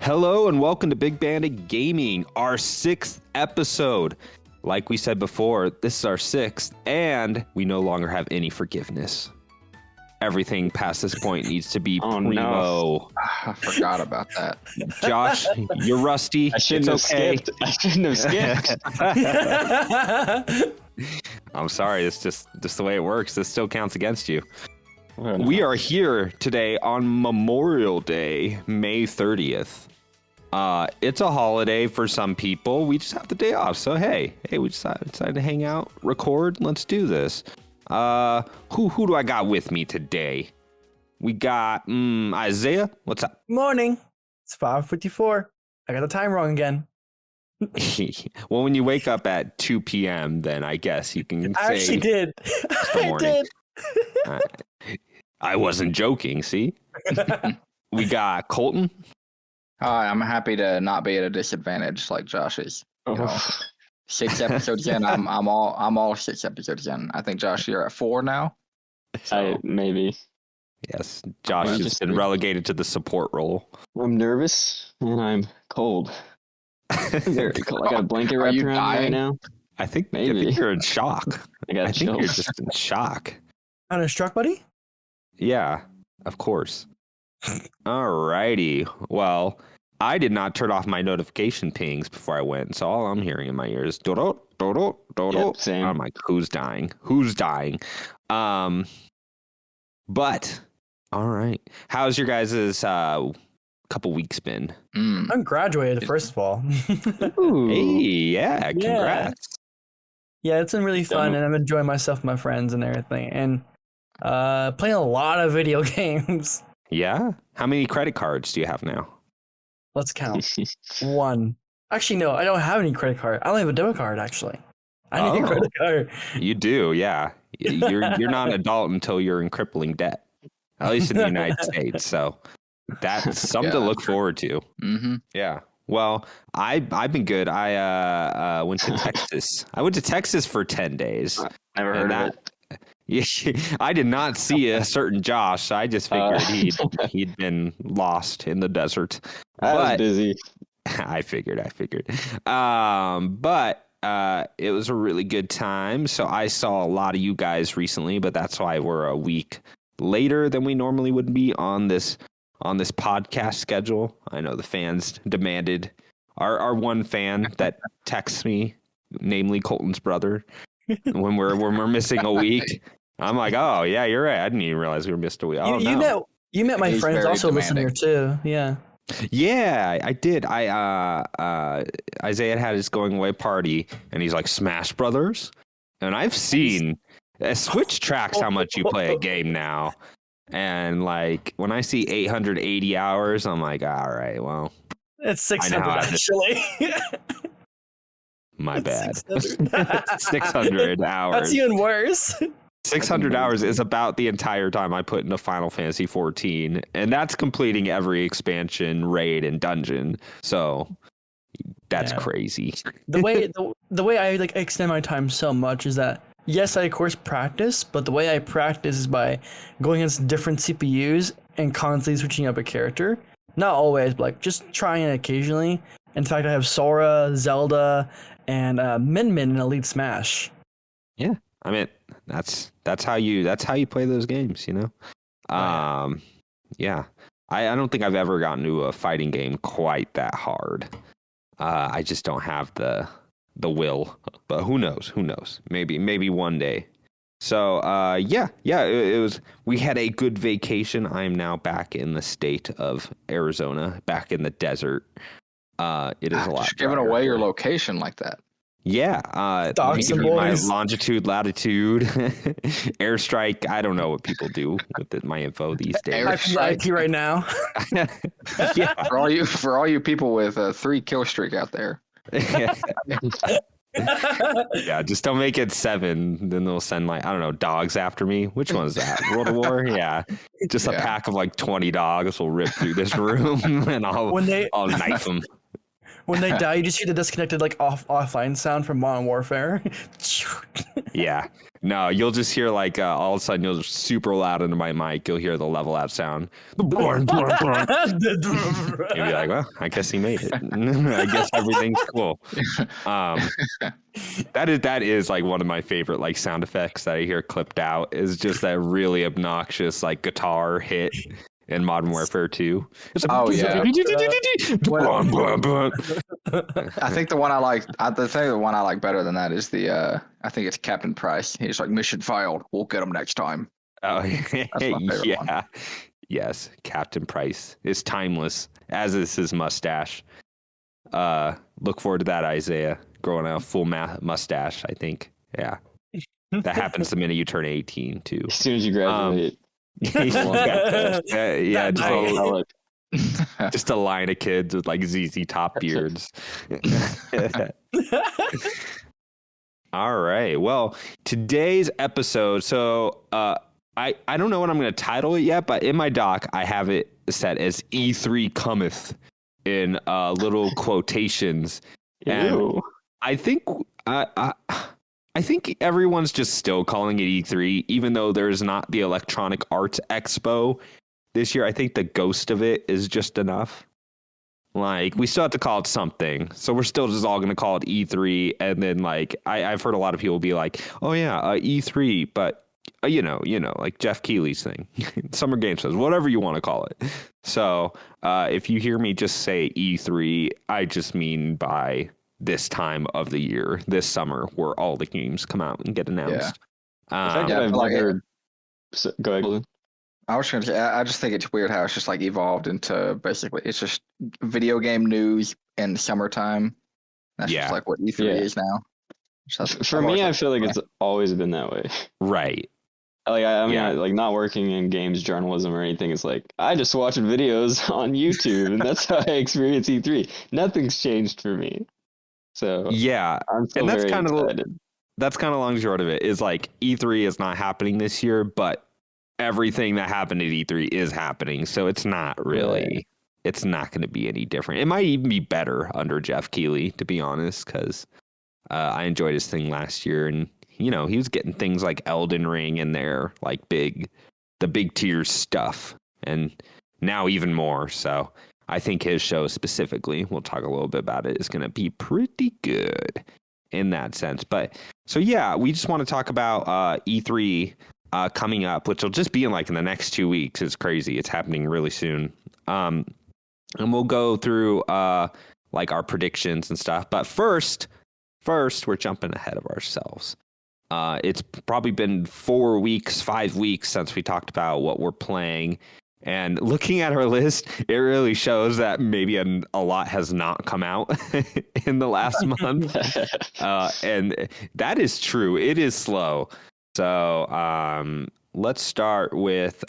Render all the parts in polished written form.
Hello and welcome to Big Bandit Gaming, our 6th episode. Like we said before, this is our 6th, and we no longer have any forgiveness. Everything past this point needs to be primo. No. I forgot about that. Josh, you're rusty. I shouldn't have skipped. I'm sorry, it's just the way it works. This still counts against you. We are here today on Memorial Day, May 30th. It's a holiday for some people. We just have the day off. So, hey, we decided to hang out, record. Let's do this. Who do I got with me today? We got Izayah. What's up? Morning. It's 5:54. I got the time wrong again. Well, when you wake up at 2 p.m., then I guess you can say... I actually did. I did. I wasn't joking, see? We got Colton. Hi, I'm happy to not be at a disadvantage like Josh is. You know, 6 episodes in, I'm all 6 episodes in. I think Josh, you're at 4 now. So. Maybe. Yes, Josh has been relegated to the support role. I'm nervous and I'm cold. Very cold. I got a blanket wrapped around me right now. I think you're in shock. I think you're just in shock. On a struck, buddy? Yeah, of course. Alrighty. Well, I did not turn off my notification pings before I went, so all I'm hearing in my ears is do-do, do-do, do-do. Yep, same. I'm like, who's dying? But, all right. How's your guys' couple weeks been? I'm graduated, first of all. Ooh. Hey, yeah, congrats. Yeah, it's been really fun, and I'm enjoying myself with my friends and everything, and playing a lot of video games. Yeah? How many credit cards do you have now? Let's count. 1. Actually, no, I don't have any credit card. I only have a debit card, actually. I need a credit card. You do, yeah. You're not an adult until you're in crippling debt, at least in the United States. So that's something to look forward to. Mm-hmm. Yeah. Well, I've been good. I went to Texas. I went to Texas for 10 days. Never heard of it. Yeah, I did not see a certain Josh. So I just figured he'd been lost in the desert. I was busy. I figured. But it was a really good time. So I saw a lot of you guys recently, but that's why we're a week later than we normally would be on this podcast schedule. I know the fans demanded. Our one fan that texts me, namely Colton's brother, when we're missing a week. I'm like, oh yeah, you're right. I didn't even realize we were missed a week. You met my friends also listening here too. Yeah. Yeah, I did. Izayah had his going away party, and he's like, Smash Brothers, and I've seen Switch tracks how much you play a game now, and like when I see 880 hours, I'm like, all right, well, it's 600 actually. My bad. 600 hours. That's even worse. 600 hours is about the entire time I put into Final Fantasy 14, and that's completing every expansion, raid, and dungeon. So that's crazy. The way I like extend my time so much is that yes, I of course practice, but the way I practice is by going against different CPUs and constantly switching up a character. Not always, but like just trying it occasionally. In fact, I have Sora, Zelda, and Min Min in Elite Smash. Yeah, I mean that's how you play those games, you know. Yeah, I don't think I've ever gotten to a fighting game quite that hard. I just don't have the will, but who knows? Maybe one day. So it was. We had a good vacation. I am now back in the state of Arizona, back in the desert. It is a lot. Just giving away your location like that. Yeah, my longitude, latitude, airstrike. I don't know what people do with my info these days. Airstrike right now. Yeah, for all you people with a 3 kill streak out there. Yeah, just don't make it 7. Then they'll send like, I don't know, dogs after me. Which one is that? World of War? Yeah. Just a pack of like 20 dogs will rip through this room and I'll knife them. When they die, you just hear the disconnected like offline sound from Modern Warfare. Yeah. No, you'll just hear like all of a sudden you'll super loud into my mic. You'll hear the level out sound. You'll be like, well, I guess he made it. I guess everything's cool. That is like one of my favorite like sound effects that I hear clipped out is just that really obnoxious like guitar hit in Modern Warfare 2. It's like, Oh, yeah. I I think the one I like, the one I like better than that is the, I think it's Captain Price. He's like, mission failed. We'll get him next time. Oh, That's my favorite yeah. one. Yes, Captain Price is timeless, as is his mustache. Look forward to that, Izayah, growing out a full mustache, I think. Yeah. That happens the minute you turn 18, too. As soon as you graduate. Yeah, That just a line of kids with like ZZ Top beards. All right. Well, today's episode. So I don't know what I'm going to title it yet, but in my doc I have it set as E3 Cometh in little quotations. And I think I think everyone's just still calling it E3, even though there's not the Electronic Arts Expo this year. I think the ghost of it is just enough. Like, we still have to call it something. So we're still just all going to call it E3. And then, like, I've heard a lot of people be like, oh, yeah, E3. But, you know, like Jeff Keighley's thing. Summer Game Fest, whatever you want to call it. So if you hear me just say E3, I just mean by this time of the year, this summer, where all the games come out and get announced. I've like heard. Go ahead, Colton. I was going to say, I just think it's weird how it's just like evolved into basically, it's just video game news in the summertime. That's just like what E3 is now. For me, I feel like it's always been that way. Right. Like I mean, like not working in games journalism or anything. It's like I just watch videos on YouTube, and that's how I experience E3. Nothing's changed for me. So yeah, I'm still and that's very kind excited. of long and short of it is like E3 is not happening this year, but everything that happened at E3 is happening. So it's not really, it's not going to be any different. It might even be better under Jeff Keighley, to be honest, because I enjoyed his thing last year, and you know he was getting things like Elden Ring in there, like the big tier stuff, and now even more. So I think his show specifically, we'll talk a little bit about it, is going to be pretty good in that sense. But so, yeah, we just want to talk about E3 coming up, which will just be in the next 2 weeks. It's crazy. It's happening really soon. And we'll go through like our predictions and stuff. But first, we're jumping ahead of ourselves. It's probably been 5 weeks since we talked about what we're playing. And looking at our list, it really shows that maybe a lot has not come out in the last month. And that is true. It is slow. So let's start with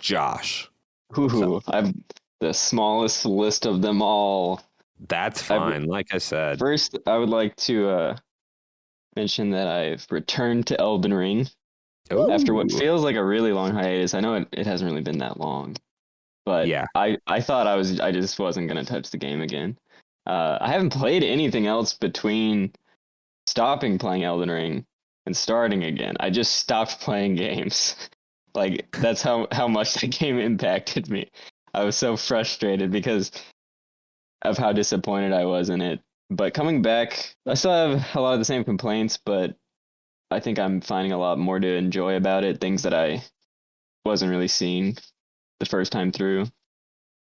Josh. I've the smallest list of them all. That's fine. Like I said. First, I would like to mention that I've returned to Elden Ring. Ooh. After what feels like a really long hiatus. I know it hasn't really been that long, but yeah, I thought I just wasn't going to touch the game again. I haven't played anything else between stopping playing Elden Ring and starting again. I just stopped playing games. Like, that's how much that game impacted me. I was so frustrated because of how disappointed I was in it. But coming back, I still have a lot of the same complaints, but I think I'm finding a lot more to enjoy about it, things that I wasn't really seeing the first time through.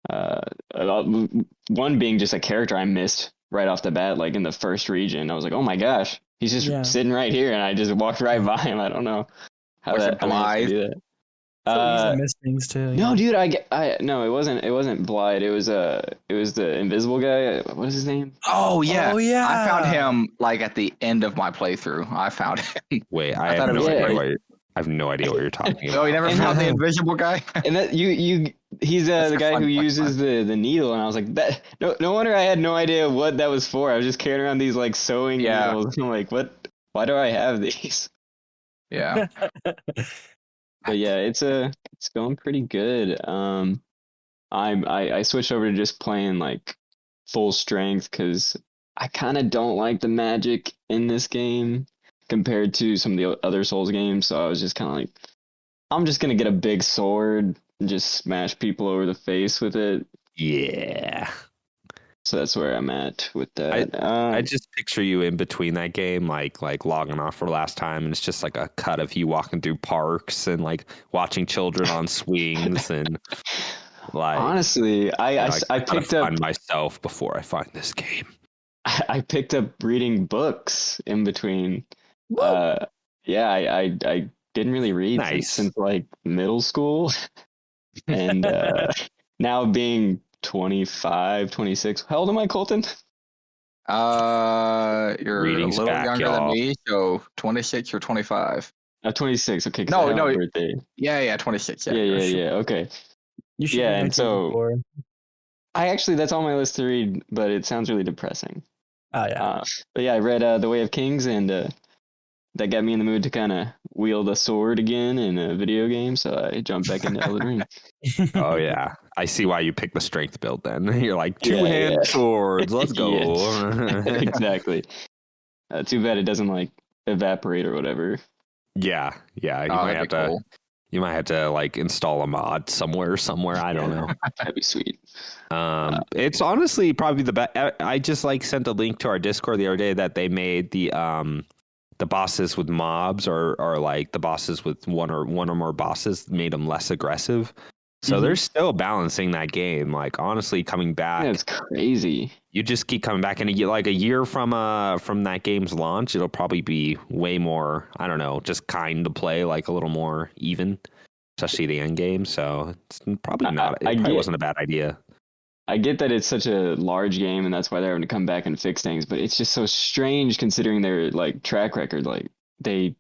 One being just a character I missed right off the bat, like in the first region. I was like, oh my gosh, he's just sitting right here, and I just walked right by him. I don't know how that I do that. So easy to miss things too. No, dude, no, it wasn't Blythe. It was the invisible guy. What is his name? Oh yeah. I found him like at the end of my playthrough. I found him. Wait, I have no idea what you're talking about. Oh, you never found the invisible guy? And that he's the guy who uses the needle, and I was like, that. No wonder I had no idea what that was for. I was just carrying around these like sewing needles. I'm like, what? Why do I have these? Yeah. But yeah, it's going pretty good. I switched over to just playing like full strength because I kind of don't like the magic in this game compared to some of the other Souls games. So I was just kind of like, I'm just going to get a big sword and just smash people over the face with it. Yeah. So that's where I'm at with that. I just picture you in between that game, like logging off for last time, and it's just like a cut of you walking through parks and like watching children on swings and like. Honestly, I picked up find myself before I find this game. I picked up reading books in between. I didn't really read since like middle school, and now being 25, 26. How old am I, Colton? You're Reading's a little back, younger y'all. than me, so 26 or 25. 26. Okay. No, I have a birthday. Yeah, 26. Yeah. Okay. You should Yeah, read and so 1984. that's on my list to read, but it sounds really depressing. Oh yeah. But yeah, I read The Way of Kings, and that got me in the mood to kind of wield a sword again in a video game, so I jumped back into Elden Ring. Oh yeah, I see why you picked the strength build. Then you're like two-handed swords. Let's go. Exactly. Too bad it doesn't like evaporate or whatever. Yeah. You might have to like install a mod somewhere. I don't know. That'd be sweet. It's honestly probably the best. I just like sent a link to our Discord the other day that they made the bosses with mobs or like the bosses with one or more bosses made them less aggressive. So they're still balancing that game. Like honestly, coming back, it's crazy. You just keep coming back, and like a year from that game's launch, it'll probably be way more. I don't know, just kind to play, like a little more even, especially the end game. So it's probably not. It probably wasn't a bad idea. I get that it's such a large game, and that's why they're having to come back and fix things. But it's just so strange considering their like track record. Like they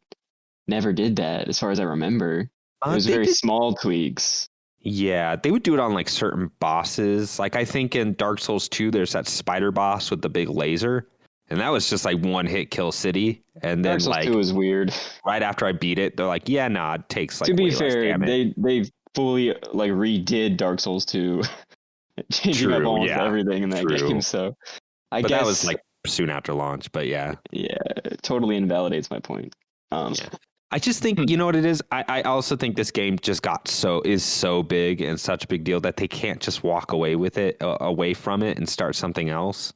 never did that, as far as I remember. It was very small tweaks. Yeah, they would do it on like certain bosses. Like I think in Dark Souls 2, there's that spider boss with the big laser, and that was just like one hit kill city. And then Dark Souls like 2 was weird. Right after I beat it, they're like, yeah, nah, it takes like. To be way less fair, damage. they fully like redid Dark Souls 2, changing up almost everything in that game. So I guess that was like soon after launch. But yeah, it totally invalidates my point. I just think, you know what it is? I also think this game just is so big and such a big deal that they can't just walk away from it and start something else.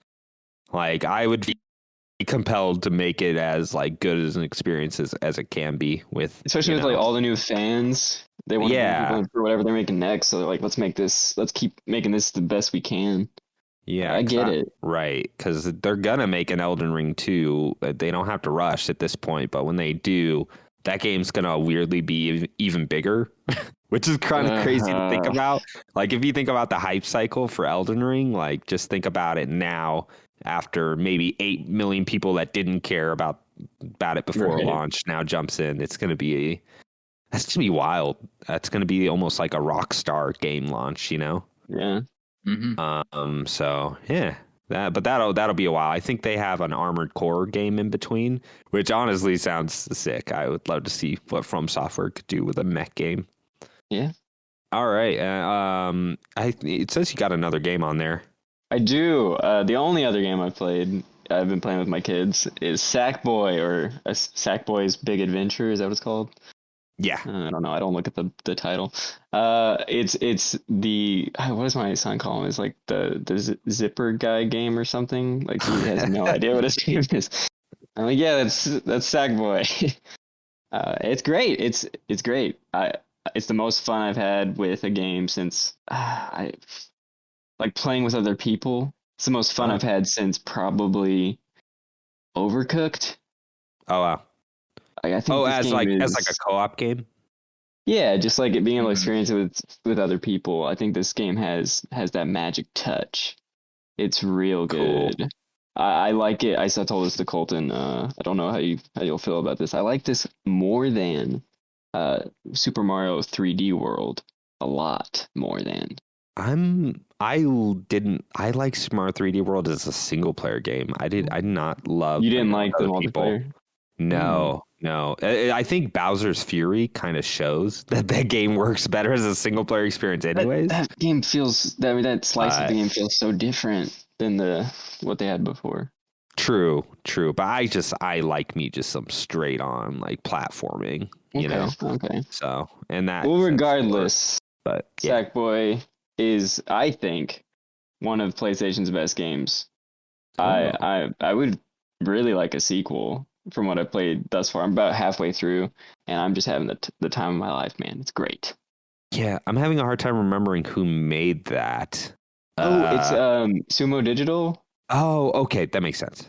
Like I would be compelled to make it as like good as an experience as it can be with, especially with like all the new fans. They want to bring people in for whatever they're making next. So they're like, let's keep making this the best we can. Yeah, I get it. Right, because they're gonna make an Elden Ring 2. They don't have to rush at this point, but when they do, that game's gonna weirdly be even bigger, which is kind of crazy to think about. Like if you think about the hype cycle for Elden Ring, like just think about it now after maybe 8 million people that didn't care about it before launch now jumps in. That's gonna be wild. That's gonna be almost like a Rockstar game launch, you know? Yeah. Mm-hmm. So yeah. That'll be a while. I think they have an Armored Core game in between, which honestly sounds sick. I would love to see what From Software could do with a mech game. Yeah. All right. It says you got another game on there. I do. The only other game I've been playing with my kids, is Sackboy, or Sackboy's Big Adventure. Is that what it's called? Yeah. I don't know. I don't look at the title. It's the, what does my son call him? It's like the zipper guy game or something. Like he has no idea what his game is. I'm like, yeah, that's Sackboy. It's great. It's great. It's the most fun I've had with a game since I like playing with other people. It's the most fun I've had since probably Overcooked. Oh wow. I think as a co-op game. Yeah, just like being able to experience it with other people. I think this game has that magic touch. It's real good. Cool. I like it. I told this to Colton. I don't know how you'll feel about this. I like this more than Super Mario 3D World. A lot more than. I like Super Mario 3D World as a single player game. I did not love. You didn't like the multiplayer? No. I think Bowser's Fury kind of shows that game works better as a single player experience anyways. That game feels, that slice of the game feels so different than what they had before. True. But I like me just some straight on like platforming, you know. Okay. So and that. Well, regardless, but yeah. Sackboy is, I think, one of PlayStation's best games. Oh. I would really like a sequel from what I've played thus far. I'm about halfway through, and I'm just having the time of my life, man. It's great. Yeah, I'm having a hard time remembering who made that. It's Sumo Digital. Oh, okay, that makes sense.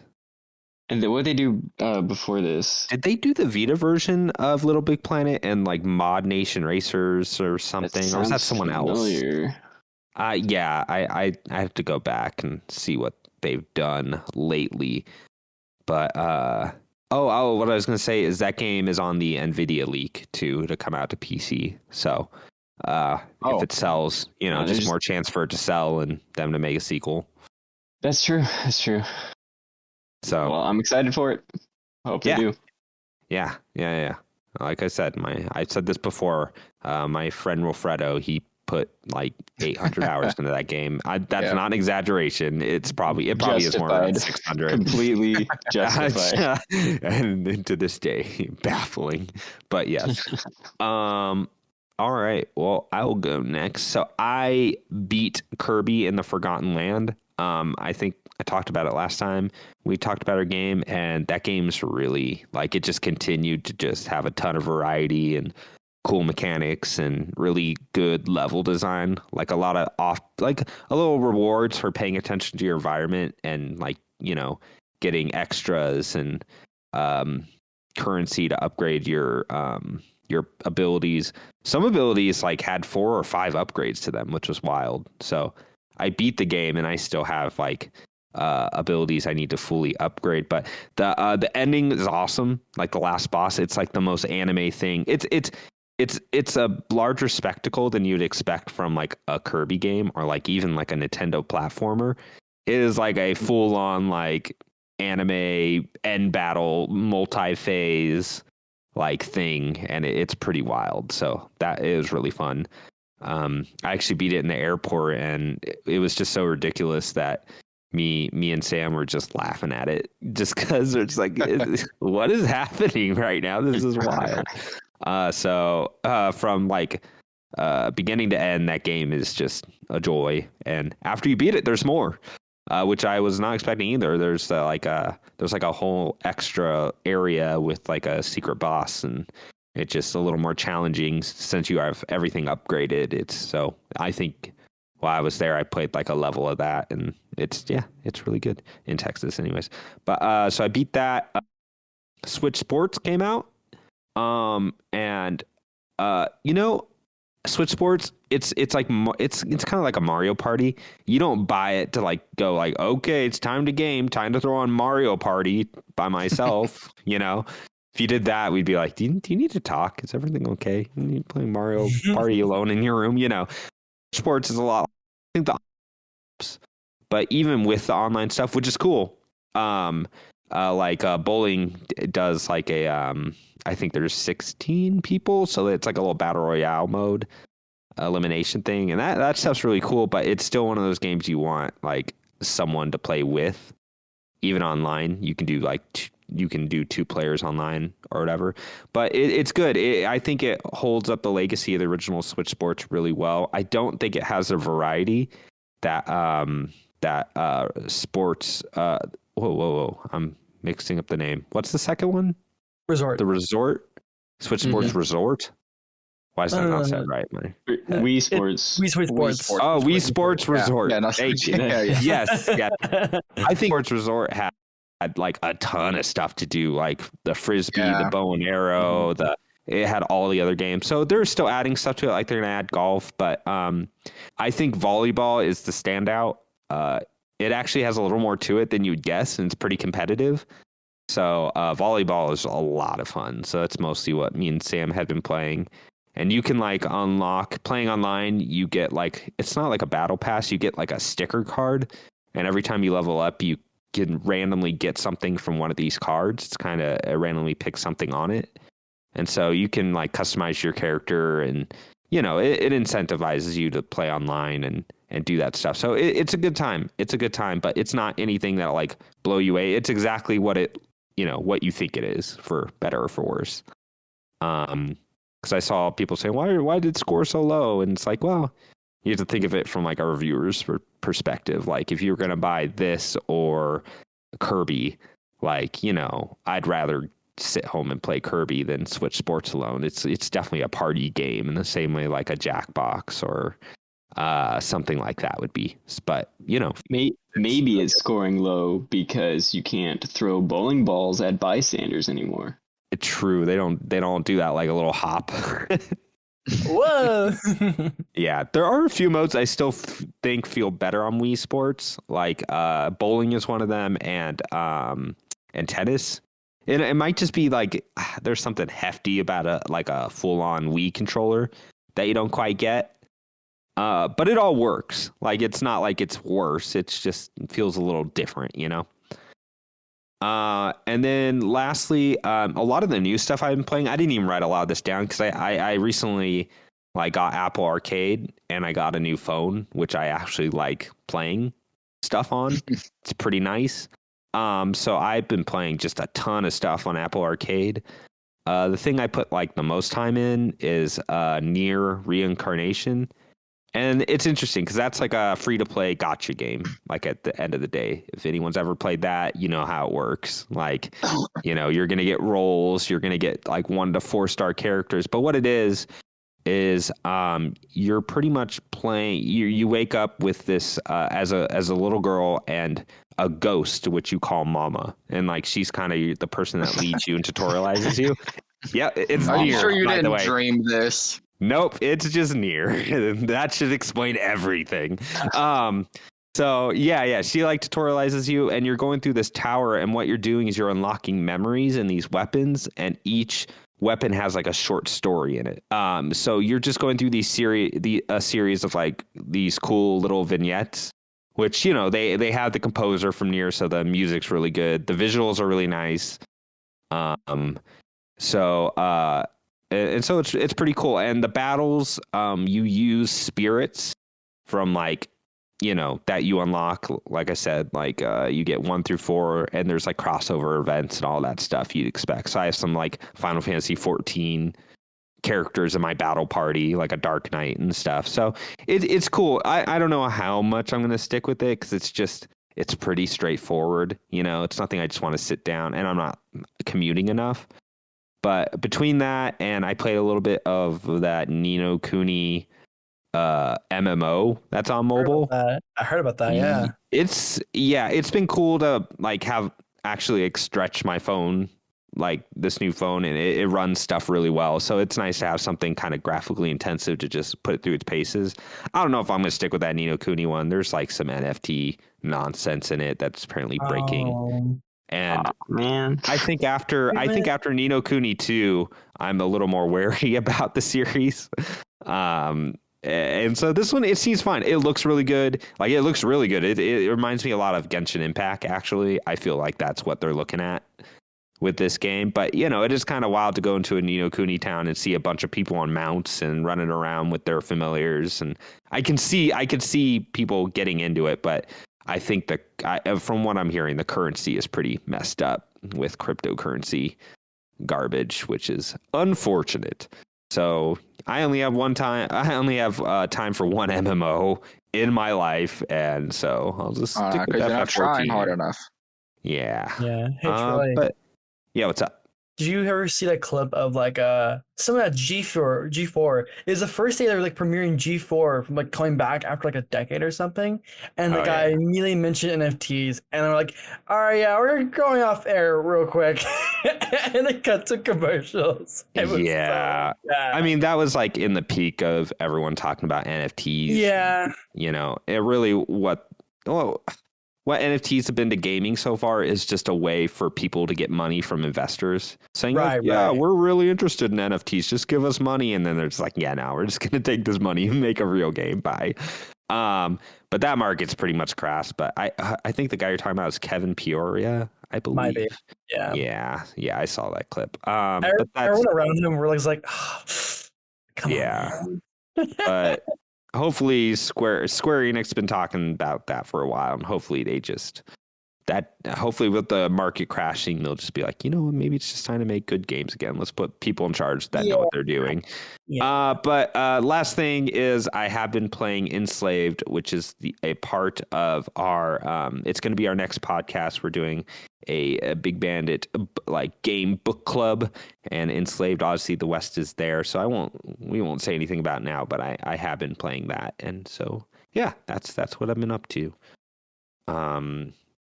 And what they do before this? Did they do the Vita version of Little Big Planet and like Mod Nation Racers or something, or was that someone familiar. else? Yeah, I have to go back and see what they've done lately. But what I was gonna say is that game is on the NVIDIA leak too to come out to PC. So if it sells, just more chance for it to sell and them to make a sequel. That's true. So well, I'm excited for it. Hope they do. Yeah. Like I said, I said this before. My friend Wilfredo, he put like 800 hours into that game. That's not an exaggeration. It probably is more than 600. Completely justified. And to this day, baffling. But yes. All right. Well, I will go next. So I beat Kirby in the Forgotten Land. I think I talked about it last time. We talked about our game, and that game's really like it just continued to just have a ton of variety and cool mechanics and really good level design. Like a lot of a little rewards for paying attention to your environment and like, getting extras and currency to upgrade your abilities. Some abilities like had 4 or 5 upgrades to them, which was wild. So I beat the game and I still have like abilities I need to fully upgrade. But the ending is awesome. Like the last boss, it's like the most anime thing. It's a larger spectacle than you'd expect from like a Kirby game or like even like a Nintendo platformer. It is like a full on like anime end battle multi-phase like thing, and it's pretty wild. So that is really fun. I actually beat it in the airport, and it was just so ridiculous that me and Sam were just laughing at it, just because it's like, what is happening right now? This is wild. So from like beginning to end, that game is just a joy. And after you beat it, there's more, which I was not expecting either. There's like a whole extra area with like a secret boss, and it's just a little more challenging since you have everything upgraded. I think while I was there, I played like a level of that, and it's really good in Texas anyways. But so I beat that. Switch Sports came out. Switch Sports, it's kind of like a Mario Party. You don't buy it to like go like, okay, it's time to throw on Mario Party by myself. If you did that, we'd be like, do you need to talk? Is everything okay? You playing Mario Party alone in your room? Sports is a lot. I think but even with the online stuff, which is cool. Bowling does like I think there's 16 people, so it's like a little battle royale mode elimination thing, and that stuff's really cool. But it's still one of those games you want like someone to play with, even online. You can do 2 players online or whatever. But it's good. I think it holds up the legacy of the original Switch Sports really well. I don't think it has a variety that sports. Whoa! I'm mixing up the name. What's the second one? Resort. The Resort? Switch Sports Resort? Why is that not said right, man? Wii Sports. Wii Sports. Oh, Wii Sports Resort. Yeah, Thank you. Yes. I think Sports Resort had like a ton of stuff to do, like the frisbee, the bow and arrow, it had all the other games. So they're still adding stuff to it, like they're gonna add golf. But I think volleyball is the standout. It actually has a little more to it than you'd guess, and it's pretty competitive. So volleyball is a lot of fun. So that's mostly what me and Sam had been playing. And you can like unlock playing online. You get like, it's not like a battle pass. You get like a sticker card. And every time you level up, you can randomly get something from one of these cards. It's kind of randomly pick something on it. And so you can like customize your character, and, it incentivizes you to play online do that stuff. So it's a good time. It's a good time, but it's not anything that'll like blow you away. It's exactly what what you think it is, for better or for worse. Because I saw people saying, why did it score so low? And it's like, well, you have to think of it from like a reviewer's perspective. Like if you're going to buy this or Kirby, like, I'd rather sit home and play Kirby than switch sports alone. It's definitely a party game in the same way like a Jackbox or something like that would be. But maybe it's scoring low because you can't throw bowling balls at bystanders anymore. It's true. They don't do that like a little hop. Whoa. Yeah, there are a few modes I still think feel better on Wii Sports. Like bowling is one of them, and tennis. It might just be like there's something hefty about a full-on Wii controller that you don't quite get. But it all works. Like it's not like it's worse. It's just it feels a little different, And then lastly, a lot of the new stuff I've been playing, I didn't even write a lot of this down because I recently got Apple Arcade and I got a new phone, which I actually like playing stuff on. It's pretty nice. So I've been playing just a ton of stuff on Apple Arcade. The thing I put the most time in is Nier Reincarnation. And it's interesting because that's like a free-to-play gacha game, like at the end of the day. If anyone's ever played that, you know how it works. Like, you're going to get rolls. You're going to get 1 to 4 star characters. But what it is you're pretty much playing. You wake up with this as a little girl and a ghost, which you call Mama. And she's kind of the person that leads you and tutorializes you. Yeah, it's Are you Nier, sure you by the didn't way. dream this? Nope, it's just Nier. That should explain everything. So yeah, she tutorializes you, and you're going through this tower, and what you're doing is you're unlocking memories and these weapons, and each weapon has a short story in it. So you're just going through a series of these cool little vignettes, which they have the composer from Nier, so the music's really good. The visuals are really nice. And so it's pretty cool. And the battles, you use spirits from that you unlock. Like I said, you get 1 through 4, and there's crossover events and all that stuff you'd expect. So I have some Final Fantasy 14 characters in my battle party, like a Dark Knight and stuff. So it's cool. I don't know how much I'm going to stick with it because it's pretty straightforward. It's nothing I just want to sit down, and I'm not commuting enough. But between that and I played a little bit of that Ni no Kuni MMO that's on mobile. I heard about that, yeah. It's been cool to have actually stretch my phone, this new phone, and it runs stuff really well. So it's nice to have something kind of graphically intensive to just put it through its paces. I don't know if I'm going to stick with that Ni no Kuni one. There's some NFT nonsense in it that's apparently breaking. And man, I think after Ni no Kuni 2, I'm a little more wary about the series. And so this one, it seems fine. It looks really good. It looks really good. It reminds me a lot of Genshin Impact, actually. I feel like that's what they're looking at with this game. But, it is kind of wild to go into a Ni no Kuni town and see a bunch of people on mounts and running around with their familiars. And I could see people getting into it, but I think from what I'm hearing, the currency is pretty messed up with cryptocurrency garbage, which is unfortunate. So I only have time for one MMO in my life, and so I'll just stick with you're not trying hard enough. Yeah. Yeah. Hey, Troy. But yeah, what's up? Did you ever see that clip of some of that G4 is the first day they're premiering G4 from coming back after a decade or something, and the guy immediately mentioned NFTs, and they're like, all right, yeah, we're going off air real quick, and they cut to commercials. Yeah, so I mean that was in the peak of everyone talking about NFTs. Yeah, it really what NFTs have been to gaming so far is just a way for people to get money from investors saying, we're really interested in NFTs. Just give us money. And then they're just we're just going to take this money and make a real game. Bye. But that market's pretty much crashed. But I think the guy you're talking about is Kevin Peoria, I believe. Might be. Yeah. Yeah. I saw that clip. Everyone around him were like, come on. But hopefully Square Enix been talking about that for a while, and hopefully they just hopefully with the market crashing, they'll just be like, you know what, maybe it's just time to make good games again. Let's put people in charge that know what they're doing. Yeah. But last thing is I have been playing Enslaved, which is a part of our it's going to be our next podcast. We're doing a Big Bandit like game book club, and Enslaved, obviously the West is there, so we won't say anything about it now, but I have been playing that, and so yeah, that's what I've been up to.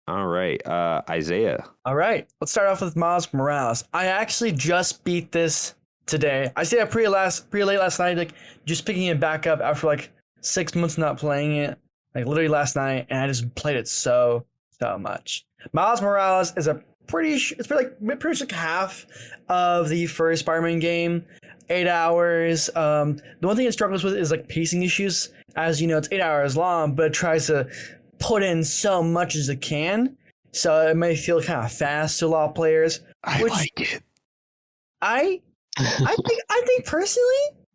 All right, Izayah. All right, let's start off with Miles Morales. I actually just beat this today. I stayed up pretty late last night, like just picking it back up after like 6 months not playing it, like literally last night, and I just played it so much. Miles Morales is it's pretty much like half of the first Spider-Man game. 8 hours. The one thing it struggles with is like pacing issues. As you know, it's 8 hours long, but it tries to put in so much as it can, so it may feel kind of fast to a lot of players. I like it. I think personally,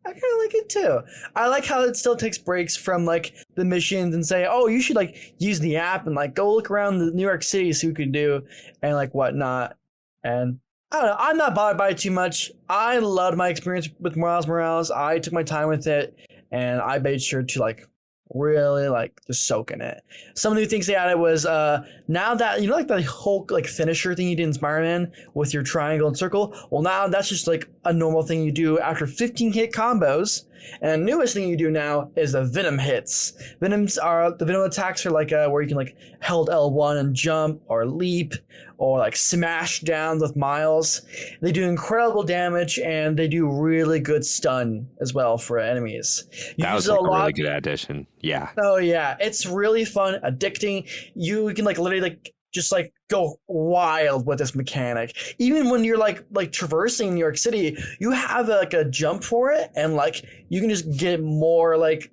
I kind of like it too. I like how it still takes breaks from like the missions and say, oh, you should like use the app and like go look around the New York City, see what you can do and like whatnot. And I don't know, I'm not bothered by it too much. I loved my experience with Miles Morales. I took my time with it, and I made sure to like really like just soak in it. Some of the new things they added was now that, you know, like the whole like finisher thing you did in Spider-Man with your triangle and circle, well now that's just like a normal thing you do after 15 hit combos. And the newest thing you do now is the venom hits. The venom attacks are like where you can like hold L1 and jump or leap or like smash down with Miles. They do incredible damage, and they do really good stun as well for enemies. That was like a really good addition. Yeah. Oh yeah, it's really fun, addicting. You can like literally like just like go wild with this mechanic. Even when you're like traversing New York City, you have like a jump for it, and like you can just get more like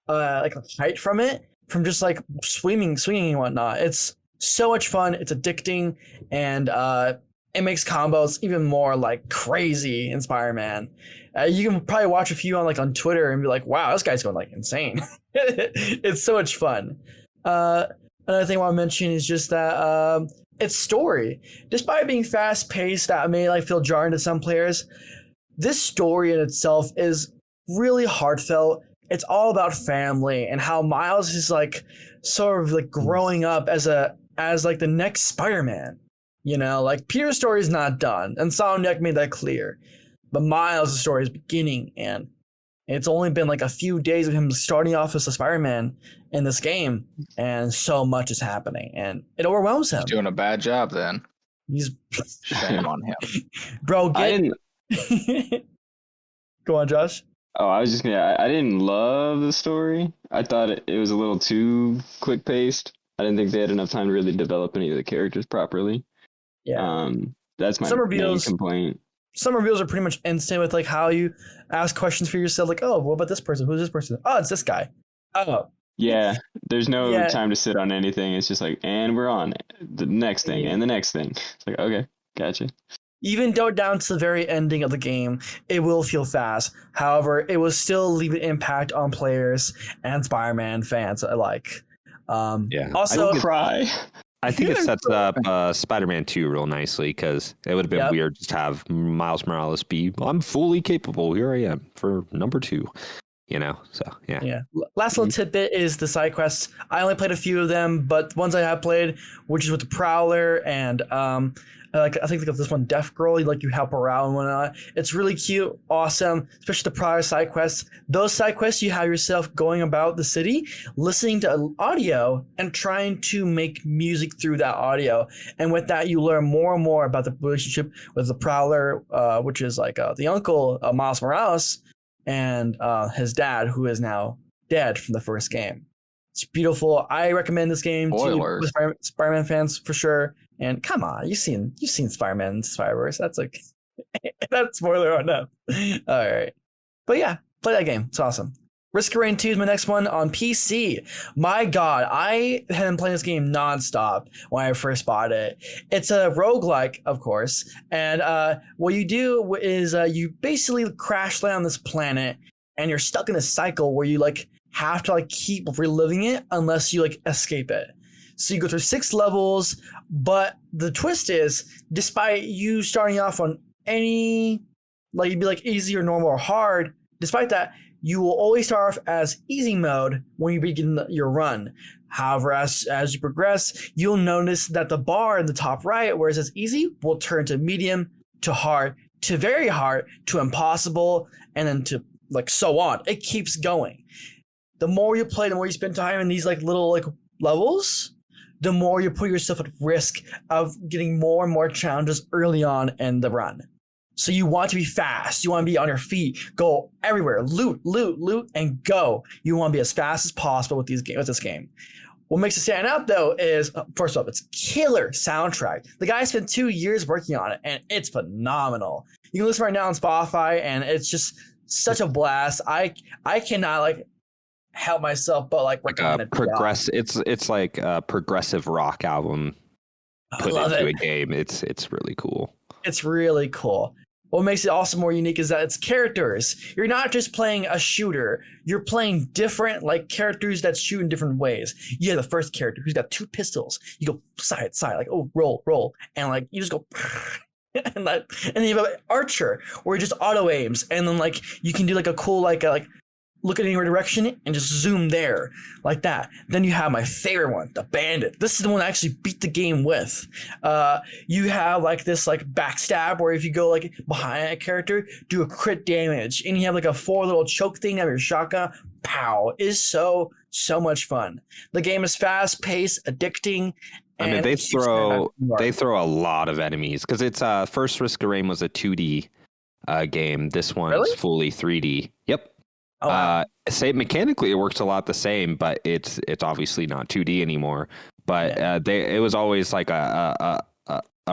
height from it, from just like swinging and whatnot. It's so much fun. It's addicting, and it makes combos even more like crazy in Spider-Man. You can probably watch a few on Twitter and be like, wow, this guy's going like insane. It's so much fun. Another thing I want to mention is just that its story, despite being fast paced, that may like feel jarring to some players, this story in itself is really heartfelt. It's all about family and how Miles is like sort of like growing up as like the next Spider-Man. You know, like Peter's story is not done, and Sonic made that clear. But Miles' story is beginning, and it's only been like a few days of him starting off as a Spider-Man in this game, and so much is happening, and it overwhelms him. He's doing a bad job then. He's shame on him. Bro, go on, Josh. Oh, I was just gonna. I didn't love the story. I thought it was a little too quick paced. I didn't think they had enough time to really develop any of the characters properly. Yeah. That's my main complaint. Some reveals are pretty much instant with like how you ask questions for yourself, like, oh, what about this person? Who's this person? Oh, it's this guy. Oh. Yeah, there's no time to sit on anything. It's just like, and we're on the next thing and the next thing. It's like, okay, gotcha. Even though down to the very ending of the game, it will feel fast. However, it will still leave an impact on players and Spider-Man fans alike. Also, I cry. I think it sets up Spider-Man 2 real nicely, because it would have been weird just to have Miles Morales be, I'm fully capable. Here I am for number 2. You know, so yeah. Yeah. Last little tidbit is the side quests. I only played a few of them, but ones I have played, which is with the Prowler and like I think this one, Deaf Girl, you help her out and whatnot. It's really cute, awesome, especially the Prowler side quests. Those side quests, you have yourself going about the city, listening to audio and trying to make music through that audio. And with that, you learn more and more about the relationship with the Prowler, which is like the uncle of Miles Morales, and his dad, who is now dead from the first game. It's beautiful. I recommend this game to Spider-Man fans for sure. And come on, you've seen Spider-Man in Spider-Verse. That's like that's spoiler enough. All right, but yeah, play that game. It's awesome. Risk of Rain 2 is my next one on PC. My God, I had been playing this game nonstop when I first bought it. It's a roguelike, of course. And what you do is you basically crash land on this planet, and you're stuck in a cycle where you like have to like keep reliving it unless you like escape it. So you go through 6 levels, but the twist is, despite you starting off on any, like you'd be like easy or normal or hard, despite that, you will always start off as easy mode when you begin your run. However, as you progress, you'll notice that the bar in the top right, where it says easy, will turn to medium, to hard, to very hard, to impossible, and then to like so on. It keeps going. The more you play, the more you spend time in these like little like levels, the more you put yourself at risk of getting more and more challenges early on in the run. So you want to be fast. You want to be on your feet, go everywhere, loot, and go. You want to be as fast as possible with this game. What makes it stand out, though, is, first off, it's killer soundtrack. The guy spent 2 years working on it, and it's phenomenal. You can listen right now on Spotify, and it's just such a blast. I cannot, like, help myself but, like, recommend it. It's like a progressive rock album put into a game. It's really cool. It's really cool. What makes it also more unique is that it's characters. You're not just playing a shooter. You're playing different like characters that shoot in different ways. You have the first character who's got 2 pistols. You go side, like, oh, roll. And like you just go and then you have an archer where you just auto aims. And then like you can do like a cool like look at any direction and just zoom there like that. Then you have my favorite one, the bandit. This is the one I actually beat the game with. You have like this like backstab where if you go like behind a character, do a crit damage, and you have like a 4 little choke thing out of your shotgun. Pow! It is so much fun. The game is fast paced, addicting. I mean, they throw a lot of enemies because it's first Risk of Rain was a 2D game. This one's fully 3D. Yep. Oh, wow. Say mechanically it works a lot the same, but it's obviously not 2D anymore. But it was always like a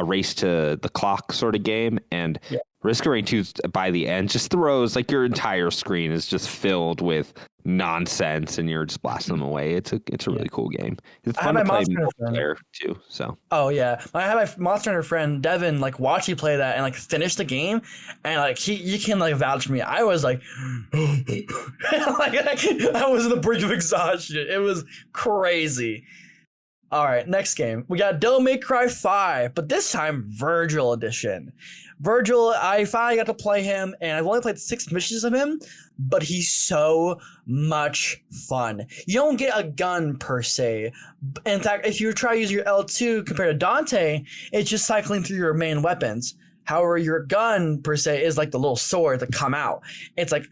race to the clock sort of game, and Risk of Rain 2 by the end just throws like your entire screen is just filled with nonsense, and you're just blasting them away. It's a really cool game. It's fun to play multiplayer too. So I had my Monster Hunter friend Devin like watch me play that and like finish the game, and like you can like vouch for me. I was like, I was on the brink of exhaustion. It was crazy. All right, next game. We got Devil May Cry 5, but this time Virgil edition. Virgil, I finally got to play him, and I've only played 6 missions of him, but he's so much fun. You don't get a gun per se. In fact, if you try to use your L2 compared to Dante, it's just cycling through your main weapons. However, your gun per se is like the little sword that come out. It's like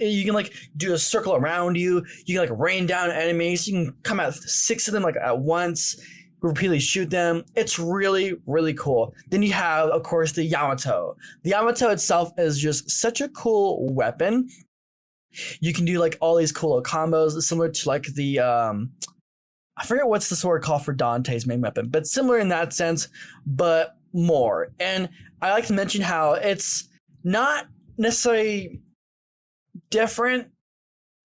you can like do a circle around you. You can like rain down enemies. You can come out 6 of them like at once, repeatedly shoot them. It's really, really cool. Then you have, of course, the Yamato. The Yamato itself is just such a cool weapon. You can do like all these cool combos similar to like the I forget what's the sword called for Dante's main weapon, but similar in that sense, but more. And I like to mention how it's not necessarily different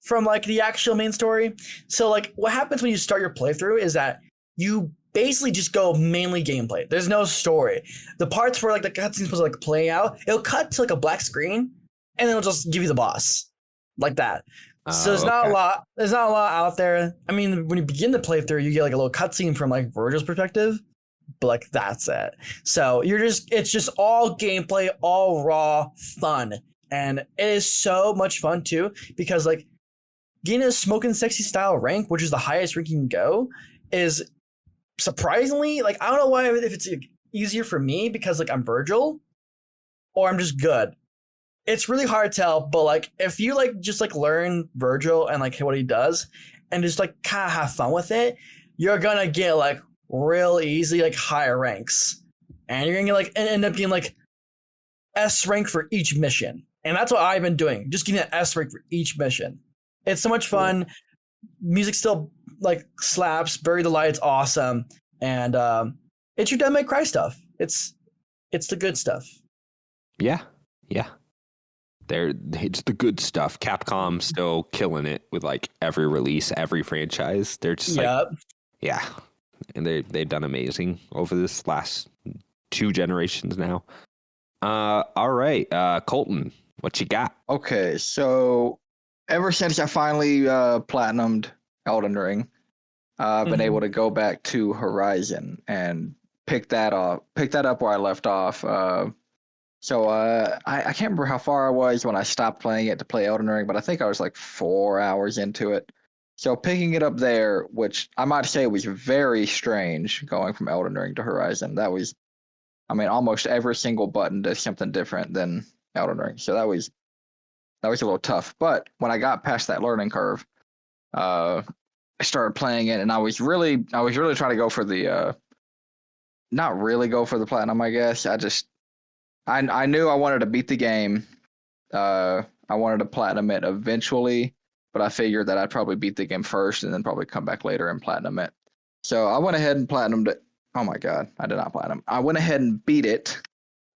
from like the actual main story. So like what happens when you start your playthrough is that you basically just go mainly gameplay. There's no story. The parts where like the cutscene's supposed to like play out, it'll cut to like a black screen and then it'll just give you the boss like that. So there's not a lot. There's not a lot out there. I mean, when you begin the playthrough, you get like a little cutscene from like Virgil's perspective, but like that's it. So it's just all gameplay, all raw fun, and it is so much fun too because like getting a smoking sexy style rank, which is the highest rank you can go, is surprisingly like I don't know why if it's easier for me because like I'm Virgil or I'm just good. It's really hard to tell, but like if you like just like learn Virgil and like what he does and just like kind of have fun with it, you're gonna get like real easy like higher ranks, and you're gonna get like end up getting like S rank for each mission, and that's what I've been doing, just getting an S rank for each mission. It's so much fun. Music still like slaps. Bury the Light's awesome, and it's your Devil May Cry stuff. It's the good stuff. Yeah. It's the good stuff. Capcom still killing it with like every release, every franchise. They're just and they've done amazing over this last 2 generations now. All right. Colton, what you got? Okay, so ever since I finally platinumed Elden Ring, I've been able to go back to Horizon and pick that up where I left off. So I can't remember how far I was when I stopped playing it to play Elden Ring, but I think I was like 4 hours into it. So picking it up there, which I might say was very strange going from Elden Ring to Horizon. That was, I mean, almost every single button does something different than Elden Ring. So that was a little tough. But when I got past that learning curve, I started playing it, and I was really trying to go for the not really go for the platinum, I guess. I knew I wanted to beat the game. I wanted to platinum it eventually, but I figured that I'd probably beat the game first and then probably come back later and platinum it. So I went ahead and platinumed it. Oh my God, I did not platinum. I went ahead and beat it,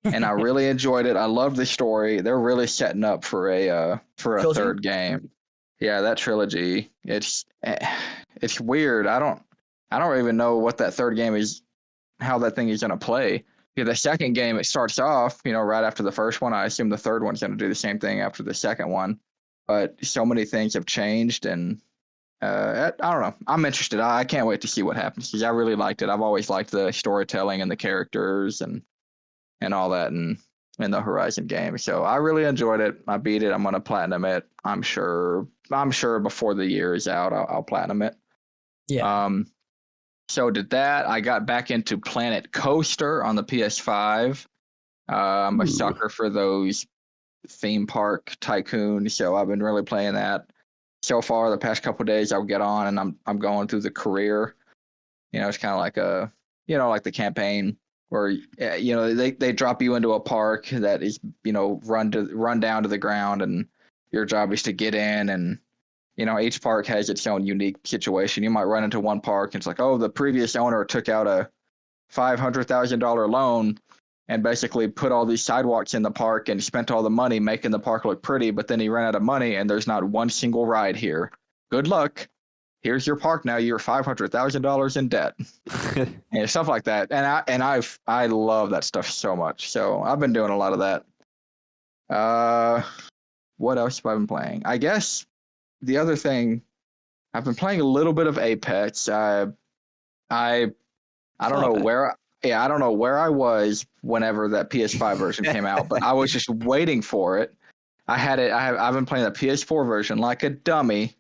and I really enjoyed it. I loved the story. They're really setting up for a third game. Yeah, that trilogy. It's weird. I don't even know what that third game is, how that thing is gonna play. Yeah, the second game, it starts off, right after the first one. I assume the third one's going to do the same thing after the second one. But so many things have changed, and I don't know. I'm interested. I can't wait to see what happens because I really liked it. I've always liked the storytelling and the characters and all that in the Horizon game. So I really enjoyed it. I beat it. I'm going to platinum it. I'm sure before the year is out, I'll platinum it. Yeah. So did that. I got back into Planet Coaster on the PS5. I'm a sucker for those theme park tycoon, so I've been really playing that. So far, the past couple of days, I'll get on and I'm going through the career. It's kind of like like the campaign where they drop you into a park that is run down to the ground, and your job is to get in and. Each park has its own unique situation. You might run into one park and it's like, oh, the previous owner took out a $500,000 loan and basically put all these sidewalks in the park and spent all the money making the park look pretty, but then he ran out of money and there's not one single ride here. Good luck. Here's your park now. You're $500,000 in debt. And stuff like that. And I love that stuff so much. So I've been doing a lot of that. What else have I been playing? I guess the other thing, I've been playing a little bit of Apex. I don't know where. Yeah, I don't know where I was whenever that PS5 version came out, but I was just waiting for it. I've been playing the PS4 version like a dummy,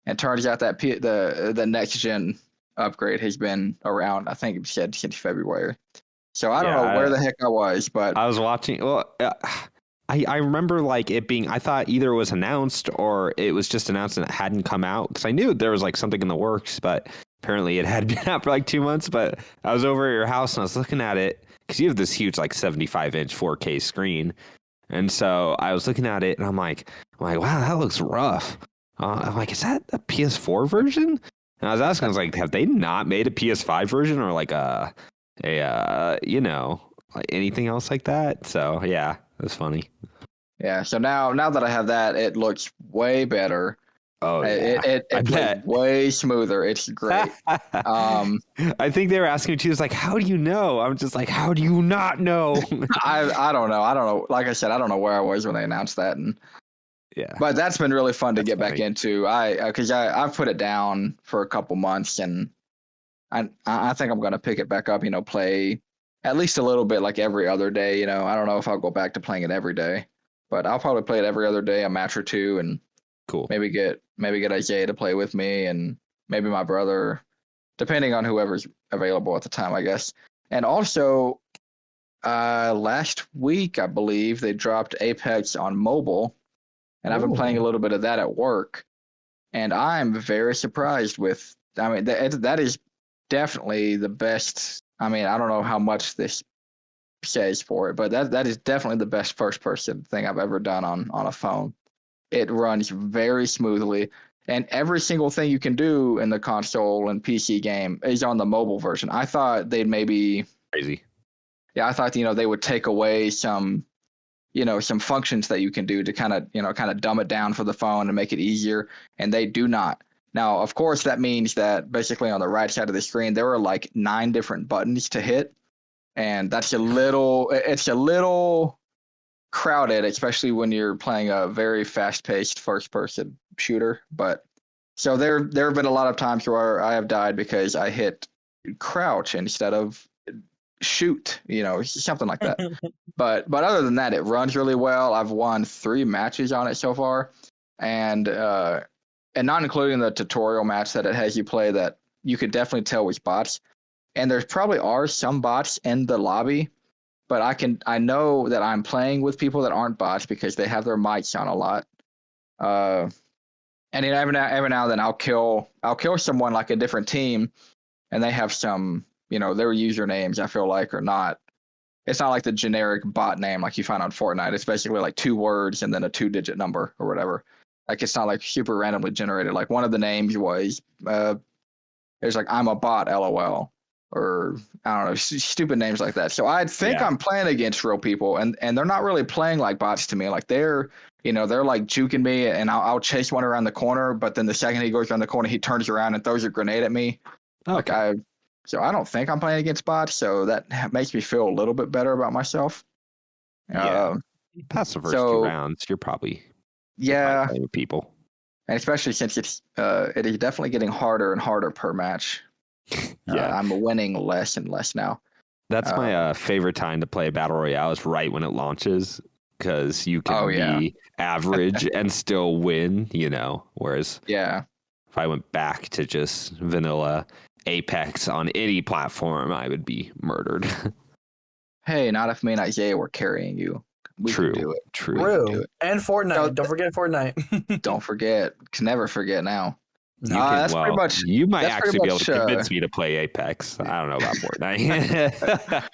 and turns out that the next gen upgrade has been around. I think it said since February. So I don't know where the heck I was, but I was watching. Well. I remember like it being, I thought either it was announced or it was just announced and it hadn't come out because I knew there was like something in the works, but apparently it had been out for like 2 months. But I was over at your house and I was looking at it because you have this huge like 75-inch 4K screen. And so I was looking at it and I'm like, wow, that looks rough. I'm like, is that a PS4 version? And I was asking, I was like, have they not made a PS5 version or like like anything else like that? So yeah. That's funny. Yeah, so now that I have that, it looks way better. Oh, yeah. It plays way smoother. It's great. I think they were asking me too. It's like, how do you know? I'm just like, how do you not know? I don't know. Like I said, I don't know where I was when they announced that, and but that's been really fun to get back into. Because I've put it down for a couple months, and I think I'm gonna pick it back up. Play at least a little bit, like every other day. I don't know if I'll go back to playing it every day, but I'll probably play it every other day, a match or two, and cool. Maybe get Izayah to play with me, and maybe my brother, depending on whoever's available at the time, I guess. And also, last week I believe they dropped Apex on mobile, and I've been playing a little bit of that at work, and I'm very surprised with. I mean, that is definitely the best. I mean, I don't know how much this says for it, but that is definitely the best first-person thing I've ever done on a phone. It runs very smoothly, and every single thing you can do in the console and PC game is on the mobile version. I thought they'd maybe crazy. Yeah, I thought they would take away some functions that you can do to kind of dumb it down for the phone and make it easier, and they do not. Now, of course, that means that basically on the right side of the screen, there are like 9 different buttons to hit. And it's a little crowded, especially when you're playing a very fast-paced first-person shooter. But so there have been a lot of times where I have died because I hit crouch instead of shoot, something like that. But other than that, it runs really well. I've won 3 matches on it so far, and not including the tutorial match that it has you play that you could definitely tell was bots. And there's probably are some bots in the lobby, but I know that I'm playing with people that aren't bots because they have their mics on a lot. And then every now and then I'll kill someone like a different team, and they have some, their usernames I feel like are not. It's not like the generic bot name like you find on Fortnite. It's basically like 2 words and then a 2-digit number or whatever. Like it's not like super randomly generated. Like one of the names was it's like I'm a bot LOL or I don't know, stupid names like that. So I think I'm playing against real people, and they're not really playing like bots to me. Like they're like juking me, and I'll chase one around the corner, but then the second he goes around the corner, he turns around and throws a grenade at me. Okay. So I don't think I'm playing against bots, so that makes me feel a little bit better about myself. Yeah. Past the first 2 rounds, you're probably playing with people. And especially since it is definitely getting harder and harder per match. I'm winning less and less now. That's my favorite time to play Battle Royale is right when it launches, because you can be average and still win, whereas if I went back to just vanilla Apex on any platform, I would be murdered. Hey, not if me and Izayah were carrying you. We True. Can do it. True. And Fortnite. Don't forget Fortnite. Don't forget. Can never forget now. Pretty much. You might actually be able to convince me to play Apex. I don't know about Fortnite.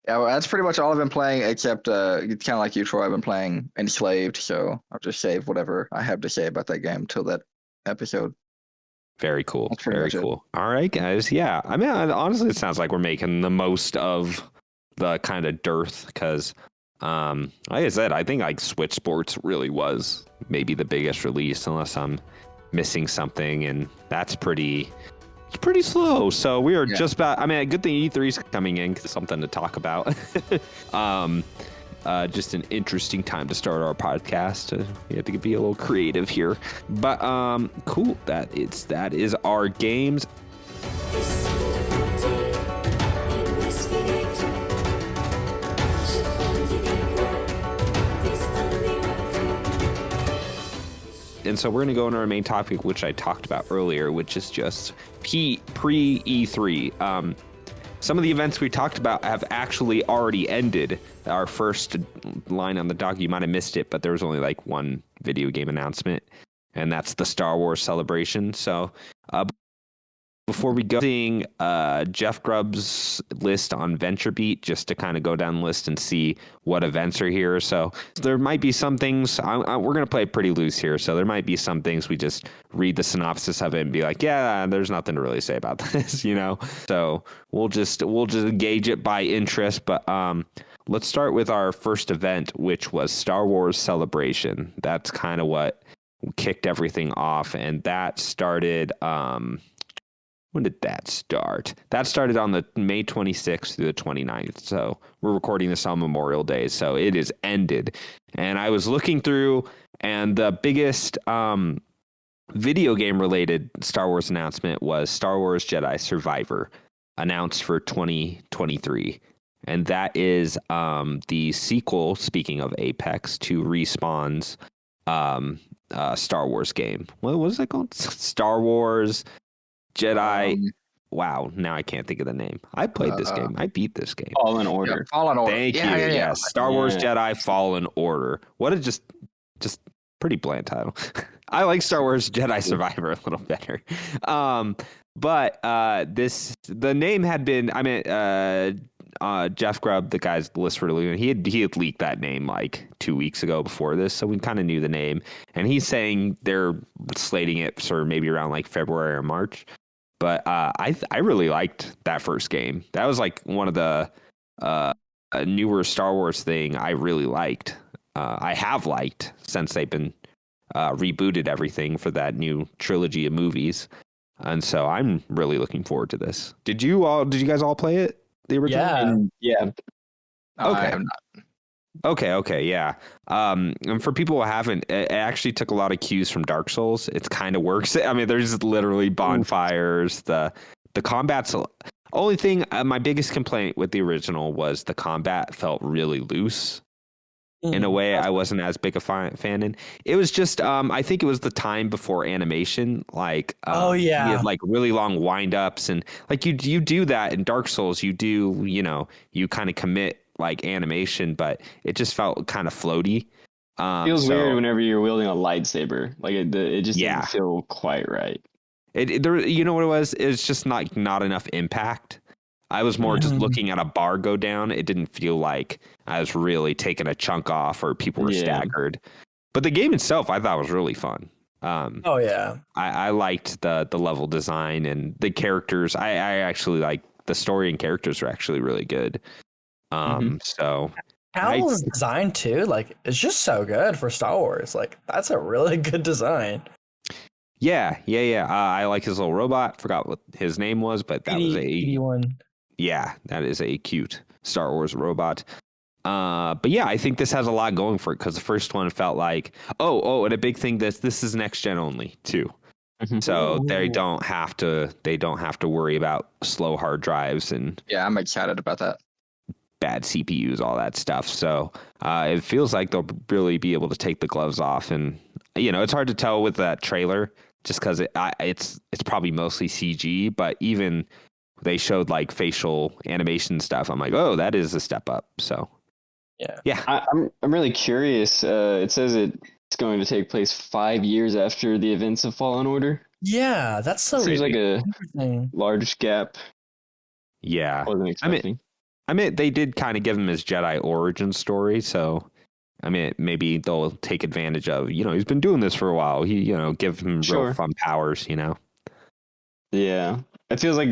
Yeah, well, that's pretty much all I've been playing, except kind of like you, Troy. I've been playing Enslaved, so I'll just save whatever I have to say about that game till that episode. Very cool. Very cool. All right, guys. Yeah, I mean, honestly, it sounds like we're making the most of the kind of dearth because, like I said, I think like Switch Sports really was maybe the biggest release, unless I'm missing something, and that's pretty slow. So we are just about. I mean, good thing E3 is coming in because it's something to talk about. Just an interesting time to start our podcast. We have to be a little creative here, but cool. That is our games. And so we're going to go into our main topic, which I talked about earlier, which is just pre-E3. Some of the events we talked about have actually already ended. Our first line on the doc, you might have missed it, but there was only like one video game announcement, and that's the Star Wars Celebration. So before we go, seeing Jeff Grubb's list on VentureBeat, just to kind of go down the list and see what events are here. So there might be some things, we're going to play pretty loose here. So there might be some things we just read the synopsis of it and be like, yeah, there's nothing to really say about this, So we'll just gauge it by interest. But let's start with our first event, which was Star Wars Celebration. That's kind of what kicked everything off. And that started... when did that start? That started on the May 26th through the 29th. So we're recording this on Memorial Day. So it is ended. And I was looking through, and the biggest video game related Star Wars announcement was Star Wars Jedi Survivor, announced for 2023. And that is the sequel, speaking of Apex, to Respawn's Star Wars game. What was it called? Star Wars Jedi. Wow, now I can't think of the name. I played this game. I beat this game. Fallen Order. Yeah, Fallen Order. Thank you. Yeah. Star Wars Jedi Fallen Order. What a just pretty bland title. I like Star Wars Jedi Survivor a little better. But the name had been. I mean, Jeff Grubb, the guy's list for the he had leaked that name like 2 weeks ago before this, so we kind of knew the name. And he's saying they're slating it for maybe around like February or March. But I really liked that first game. That was like one of the newer Star Wars thing I really liked. I have liked since they've been rebooted everything for that new trilogy of movies. And so I'm really looking forward to this. Did you guys all play it? The original? Yeah. Okay. I have not. Okay, yeah. And for people who haven't, it actually took a lot of cues from Dark Souls. It kind of works. I mean, there's literally bonfires. The combat's only thing. My biggest complaint with the original was the combat felt really loose. In a way, I wasn't as big a fan in. It was just, I think it was the time before animation. Like, you had like really long wind ups, and like you do that in Dark Souls. You do, you kind of commit like animation, but it just felt kind of floaty. Feels weird whenever you're wielding a lightsaber. Like it just didn't feel quite right. You know what it was? It's just not enough impact. I was more just looking at a bar go down. It didn't feel like I was really taking a chunk off or people were staggered. But the game itself, I thought was really fun. I liked the level design and the characters. I actually like the story and characters are actually really good. So Hal's design too, like it's just so good for Star Wars. Like that's a really good design. Yeah. I like his little robot. Forgot what his name was, but that was a 81. Yeah, that is a cute Star Wars robot. But yeah, I think this has a lot going for it because the first one felt like, and a big thing this is next gen only too. So they don't have to worry about slow hard drives and I'm excited about that. Bad CPUs, all that stuff. So it feels like they'll really be able to take the gloves off, and it's hard to tell with that trailer just because it's probably mostly CG, but even they showed like facial animation stuff. I'm like, oh, that is a step up. So, yeah. I'm really curious. It says it's going to take place 5 years after the events of Fallen Order. Yeah, that's so. Seems like a large gap. Yeah, I wasn't expecting. I mean, they did kind of give him his Jedi origin story, so I mean, maybe they'll take advantage of. He's been doing this for a while. He, give him real fun powers. Yeah. It feels like,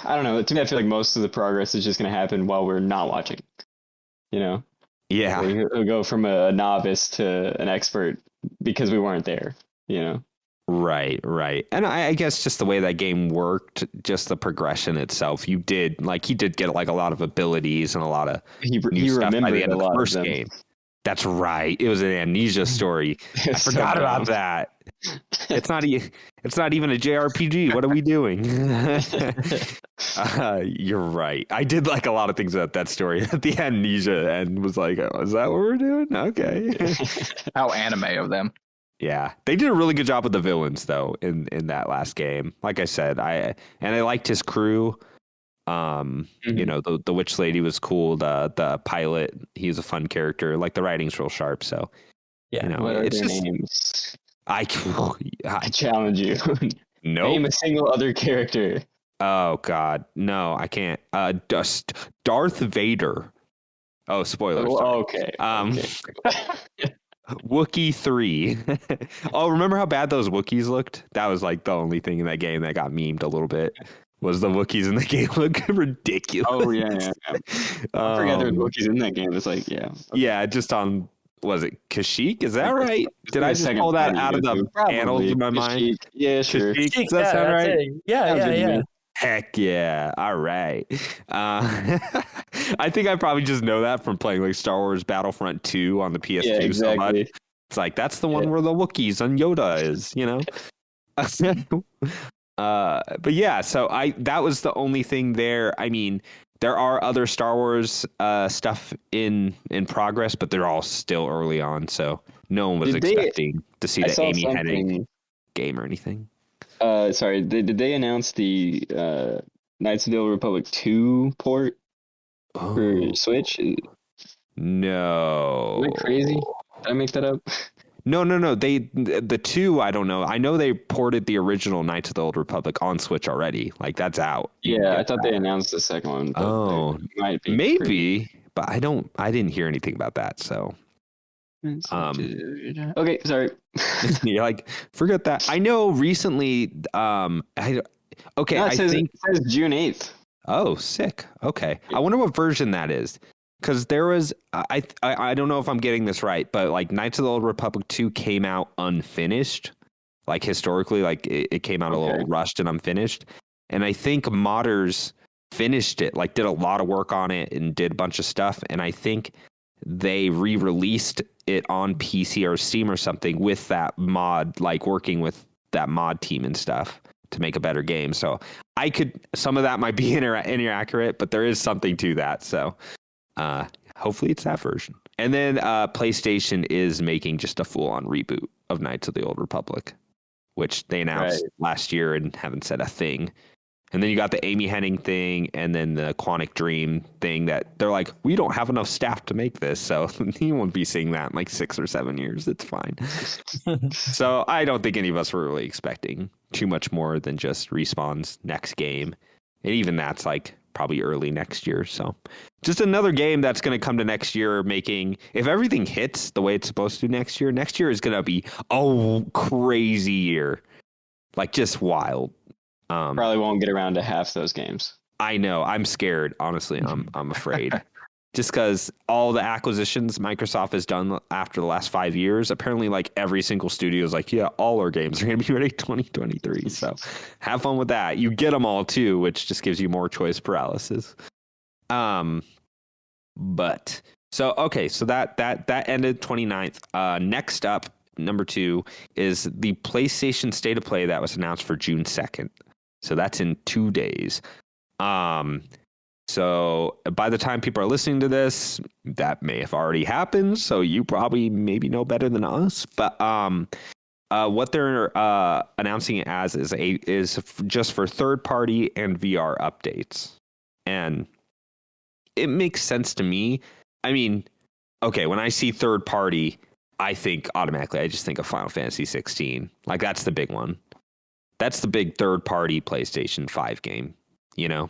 I don't know, to me I feel like most of the progress is just going to happen while we're not watching, Yeah. Like, we'll go from a novice to an expert because we weren't there, Right. And I guess just the way that game worked, just the progression itself, he did get like a lot of abilities and a lot of new stuff by the end of the first game. That's right. It was an amnesia story. I forgot about that. It's not even a JRPG. What are we doing? You're right. I did like a lot of things about that story at the amnesia and was like, oh, is that what we're doing? Okay. How anime of them. Yeah. They did a really good job with the villains though in that last game. Like I said, I liked his crew. The witch lady was cool. The pilot, he's a fun character. Like the writing's real sharp. So it's just names? I challenge you. No. Name a single other character. Oh God, no, I can't. Darth Vader. Oh, spoilers. Oh, okay. Wookiee 3. Oh, remember how bad those Wookiees looked? That was like the only thing in that game that got memed a little bit. Was the Wookiees in the game look ridiculous? Oh yeah. I forgot there were Wookiees in that game. It's like yeah, just on. Was it Kashyyyk? Is that right? Did I just pull that out of the annals in my mind? Yeah, sure. Kashyyyk, does that sound right? Yeah. Heck yeah. All right. I think I probably just know that from playing like Star Wars Battlefront 2 on the PS2 so much. It's like, that's the one where the Wookiees and Yoda is, But yeah, so that was the only thing there. I mean, there are other Star Wars stuff in progress, but they're all still early on, so no one was expecting to see the Amy Hennig game or anything. Sorry, did they announce the Knights of the Old Republic 2 port for Switch? No. Am I crazy? Did I make that up? No. The 2, I don't know. I know they ported the original Knights of the Old Republic on Switch already. Like, that's out. Yeah, I thought they announced the second one. Oh, maybe, but I didn't hear anything about that. So, okay, sorry. Yeah, like forget that. I know recently. It says June 8th. Oh, sick. Okay, I wonder what version that is. Because there was, I don't know if I'm getting this right, but like Knights of the Old Republic 2 came out unfinished. Like historically, like it came out a little rushed and unfinished. And I think modders finished it, like did a lot of work on it and did a bunch of stuff. And I think they re-released it on PC or Steam or something with that mod, like working with that mod team and stuff to make a better game. So some of that might be inaccurate, but there is something to that. So hopefully it's that version. And then PlayStation is making just a full-on reboot of Knights of the Old Republic, which they announced last year and haven't said a thing. And then you got the Amy Hennig thing and then the Quantic Dream thing that they're like, we don't have enough staff to make this. So you won't be seeing that in like 6 or 7 years. It's fine. So I don't think any of us were really expecting too much more than just Respawn's next game. And even that's like probably early next year. So just another game that's going to come to next year making, if everything hits the way it's supposed to next year is going to be a crazy year. Like just wild. Probably won't get around to half those games. I know. I'm scared. Honestly, I'm afraid. Just because all the acquisitions Microsoft has done after the last 5 years, apparently like every single studio is like, yeah, all our games are going to be ready 2023. So have fun with that. You get them all too, which just gives you more choice paralysis. But so, okay. So that ended 29th. Next up, number 2 is the PlayStation State of Play that was announced for June 2nd. So that's in 2 days. So by the time people are listening to this, that may have already happened. So you probably maybe know better than us. But what they're announcing it as is just for third party and VR updates. And it makes sense to me. I mean, okay, when I see third party, I think automatically, I just think of Final Fantasy 16. Like that's the big one. That's the big third party PlayStation 5 game, you know?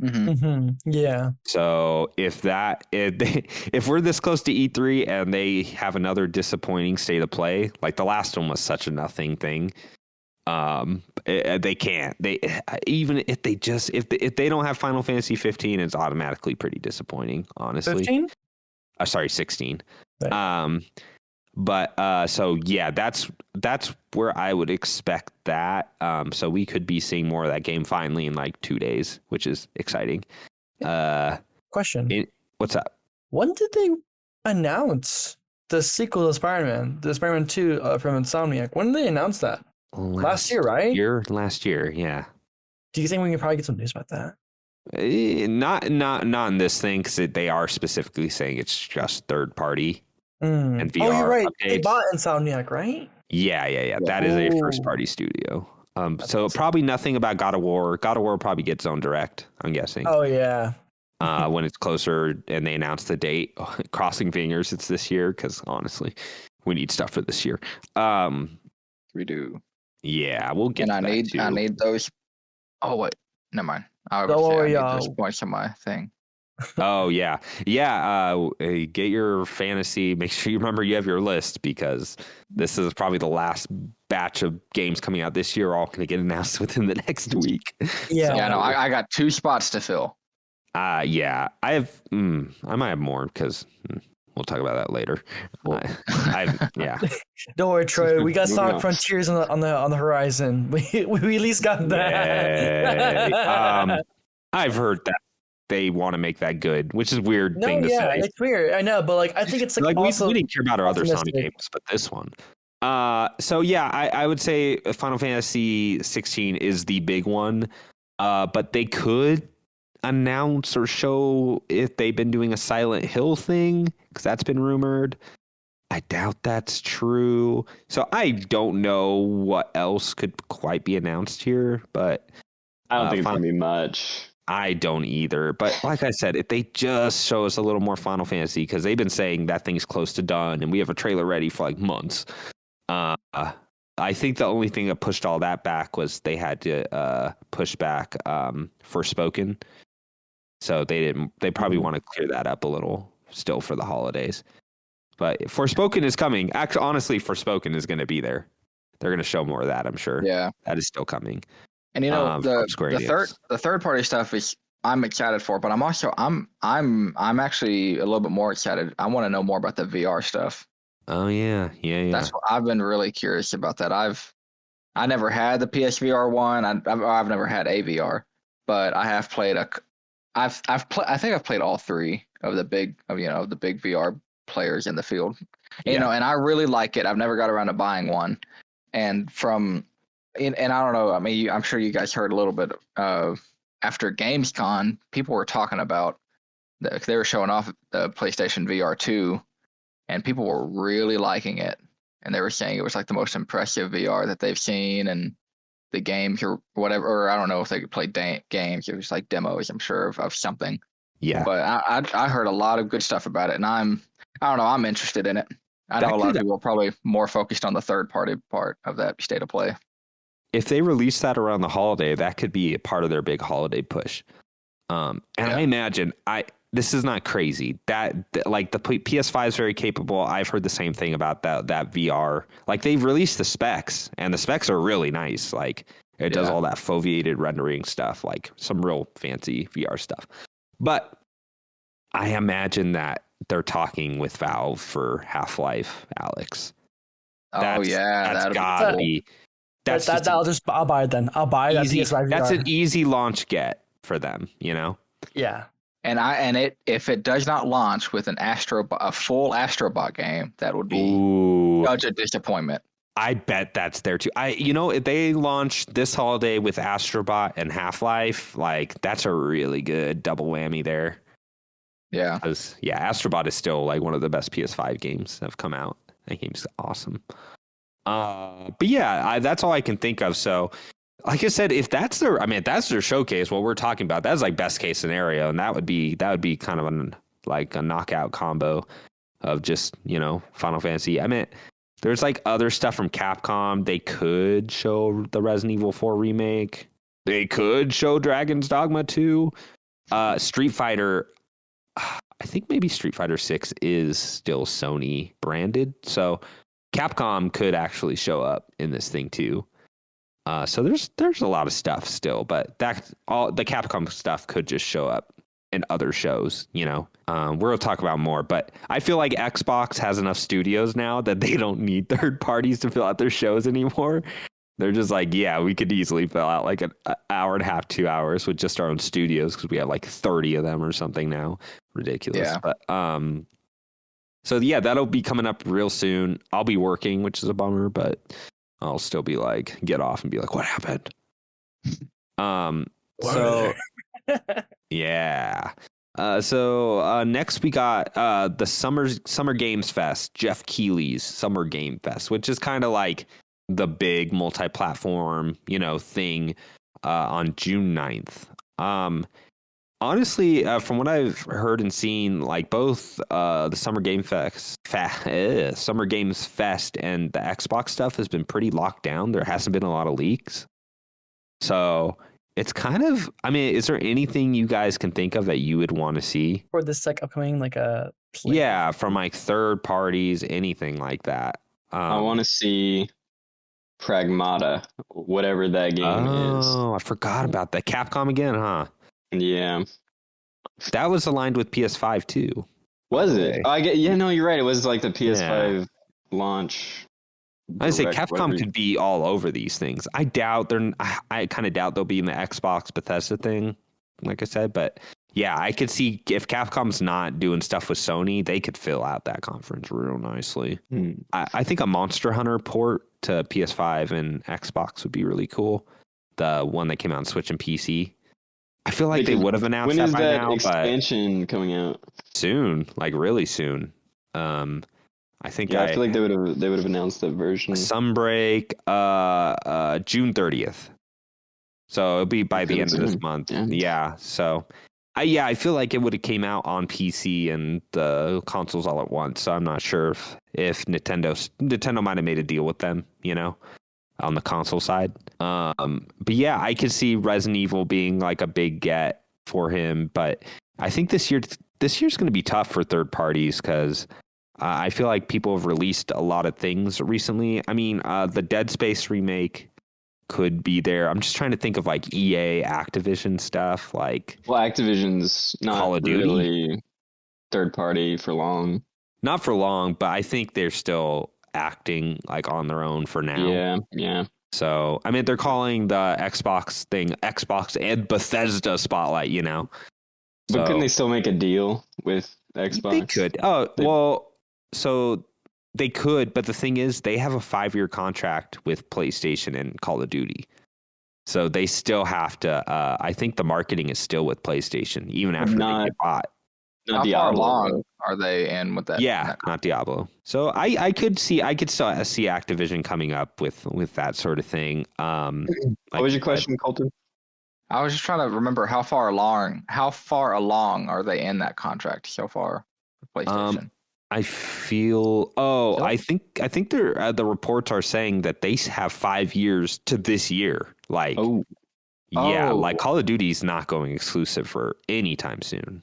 Mm-hmm. Mm-hmm. Yeah. So if we're this close to E3 and they have another disappointing state of play, like the last one was such a nothing thing. They can't. Even if they don't have Final Fantasy 15, it's automatically pretty disappointing, honestly. 15? Sorry, 16. Right. But so yeah, that's where I would expect that. So we could be seeing more of that game finally in like 2 days, which is exciting. Question. What's up? When did they announce the sequel to Spider-Man, the Spider-Man 2 from Insomniac? When did they announce that? Last year, right? Last year, yeah. Do you think we can probably get some news about that? Not in this thing, because they are specifically saying it's just third party. And VR. Oh, you're right. Updates. They bought Insomniac, right? Yeah. That is a first party studio. So awesome. Probably nothing about God of War. God of War will probably get its own direct, I'm guessing. Oh yeah. When it's closer and they announce the date, crossing fingers it's this year, because honestly, we need stuff for this year. We do. Yeah, we'll get. And I need those. Oh wait, never mind. I need those points on my thing. Oh yeah. Get your fantasy. Make sure you remember you have your list, because this is probably the last batch of games coming out this year. All going to get announced within the next week. Yeah. Yeah. No, I got 2 spots to fill. Yeah. I have. I might have more, because we'll talk about that later. Yeah. Don't worry, Troy. We got Sonic Frontiers on the horizon. We at least got that. I've heard that they want to make that good, which is weird thing to say. It's weird. I know, but like I think it's like also we didn't care about our other Sonic games, but this one. So yeah, I would say Final Fantasy 16 is the big one. But they could announce or show if they've been doing a Silent Hill thing, because that's been rumored. I doubt that's true. So I don't know what else could quite be announced here, but I don't think it's gonna be much. I don't either. But like I said, if they just show us a little more Final Fantasy, because they've been saying that thing's close to done and we have a trailer ready for like months. I think the only thing that pushed all that back was they had to push back Forspoken. So they probably want to clear that up a little still for the holidays. But Forspoken is coming. Actually, honestly, Forspoken is going to be there. They're going to show more of that, I'm sure. Yeah. That is still coming. And you know, the third party stuff is I'm excited for, but I'm actually a little bit more excited. I want to know more about the VR stuff. Oh yeah. That's what I've been really curious about. That I never had the PSVR one. I've never had a VR, but I have played I think I've played all 3. of the big VR players in the field. Yeah. You know, and I really like it. I've never got around to buying one. And and I don't know, I mean, I'm sure you guys heard a little bit after Gamescom, people were talking about they were showing off the PlayStation VR 2, and people were really liking it. And they were saying it was like the most impressive VR that they've seen, and the games or whatever, or I don't know if they could play games. It was like demos, I'm sure, of something. Yeah. But I heard a lot of good stuff about it, and I don't know, I'm interested in it. I know a lot of people are probably more focused on the third party part of that state of play. If they release that around the holiday, that could be a part of their big holiday push. I imagine this is not crazy. That like the PS5 is very capable. I've heard the same thing about that VR. Like they've released the specs, and the specs are really nice. Like it does all that foveated rendering stuff, like some real fancy VR stuff. But I imagine that they're talking with Valve for Half-Life, Alex. That's gotta be. I'll buy it then. I'll buy that PS5 VR. That's an easy launch get for them, you know? Yeah. And if it does not launch with a full Astrobot game, that would be such a disappointment. I bet that's there too. If they launch this holiday with Astrobot and Half-Life, like that's a really good double whammy there. Yeah. Because Astrobot is still like one of the best PS5 games that have come out. That game's awesome. But that's all I can think of. So, like I said, if that's their showcase, what we're talking about, that's like best case scenario, and that would be kind of a knockout combo of just Final Fantasy. I mean, there's like other stuff from Capcom. They could show the Resident Evil 4 remake. They could show Dragon's Dogma 2. Street Fighter. I think maybe Street Fighter 6 is still Sony branded, so Capcom could actually show up in this thing too. So there's a lot of stuff still, but all the Capcom stuff could just show up in other shows. We'll talk about more, but I feel like Xbox has enough studios now that they don't need third parties to fill out their shows anymore. They're just like, we could easily fill out like an hour and a half, 2 hours with just our own studios because we have like 30 of them or something now. Ridiculous. Yeah. But so that'll be coming up real soon. I'll be working, which is a bummer, but I'll still be like, get off and be like, what happened? So yeah. So next we got the Summer Games Fest, Jeff Keighley's Summer Game Fest, which is kind of like the big multi-platform, thing on June 9th. Honestly, from what I've heard and seen, like both the Summer Games Fest and the Xbox stuff has been pretty locked down. There hasn't been a lot of leaks. So it's kind of, is there anything you guys can think of that you would want to see? For this upcoming from like third parties, anything like that. I want to see Pragmata, whatever that game is. Oh, I forgot about that. Capcom again, huh? Yeah. That was aligned with PS5 too. Was it? You're right. It was like the PS5 launch. I say Capcom could be all over these things. I kind of doubt they'll be in the Xbox Bethesda thing, like I said. But I could see if Capcom's not doing stuff with Sony, they could fill out that conference real nicely. I think a Monster Hunter port to PS5 and Xbox would be really cool. The one that came out on Switch and PC. I feel like they would have announced that by now. When is that expansion coming out? Soon, like really soon. I think I feel like they would have announced that version. Sunbreak, June 30th. So it'll be by the end of this month. Yeah. So I feel like it would have came out on PC and the consoles all at once. So I'm not sure if Nintendo might have made a deal with them, on the console side. But I could see Resident Evil being like a big get for him. But I think this year's going to be tough for third parties because I feel like people have released a lot of things recently. The Dead Space remake could be there. I'm just trying to think of like EA, Activision stuff. Activision's not Call of Duty. Really third party for long. Not for long, but I think they're still acting like on their own for now. Yeah. So, they're calling the Xbox thing Xbox and Bethesda Spotlight, But couldn't they still make a deal with Xbox? They could. Oh, well, so they could, but the thing is, they have a 5-year contract with PlayStation and Call of Duty. So they still have to, I think the marketing is still with PlayStation, even after they get bought. How far along are they in with that? Yeah, not Diablo. So I could still see Activision coming up with that sort of thing. What was your question, Colton? I was just trying to remember how far along are they in that contract so far with PlayStation? I feel. Oh, I think they're the reports are saying that they have 5 years to this year. Like, like Call of Duty is not going exclusive for any time soon.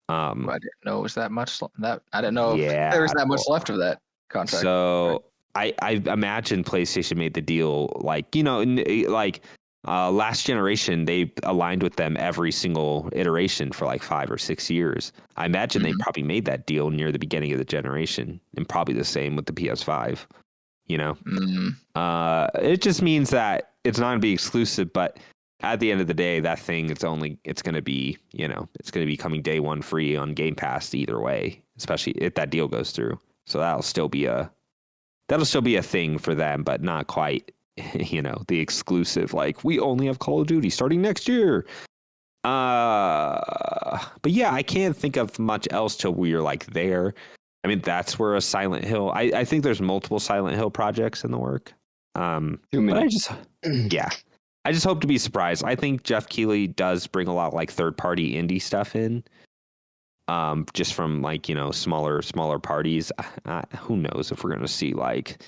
I didn't know it was that much. I didn't know if there was that much left of that contract. So I imagine PlayStation made the deal like last generation they aligned with them every single iteration for like 5 or 6 years. I imagine they probably made that deal near the beginning of the generation, and probably the same with the PS5. It just means that it's not going to be exclusive, but at the end of the day, that thing it's going to be it's going to be coming day one free on Game Pass either way, especially if that deal goes through. So that'll still be a thing for them, but not quite the exclusive, like we only have Call of Duty starting next year. But yeah, I can't think of much else till we're like there. I mean, that's where a Silent Hill. I think there's multiple Silent Hill projects in the work. But I just hope to be surprised. I think Jeff Keighley does bring a lot of like third-party indie stuff in. Just from like smaller parties. Who knows if we're gonna see like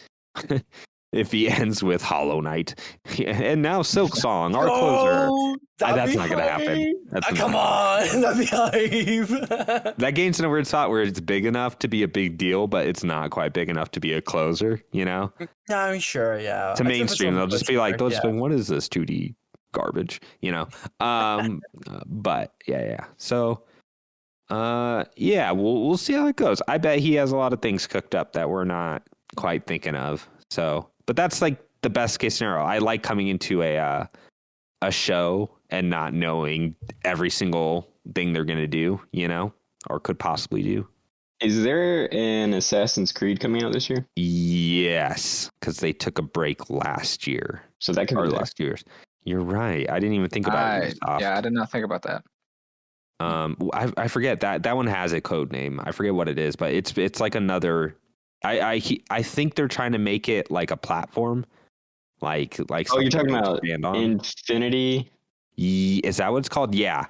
if he ends with Hollow Knight and now Silk Song, our closer. That's not gonna happen. Come on, that'd be hype. That game's in a weird spot where it's big enough to be a big deal, but it's not quite big enough to be a closer. Yeah, I'm sure. Yeah, to mainstream, they'll just be like, what is this 2D garbage? But yeah. So. We'll see how it goes. I bet he has a lot of things cooked up that we're not quite thinking of. So, but that's like the best case scenario. I like coming into a show and not knowing every single thing they're going to do, or could possibly do. Is there an Assassin's Creed coming out this year? Yes, because they took a break last year. So that could be last year's. You're right. I didn't even think about it. Yeah, I did not think about that. I forget that one has a code name. I forget what it is, but it's like another. I think they're trying to make it like a platform, like. Oh, you're talking about Infinity? Is that what it's called? Yeah.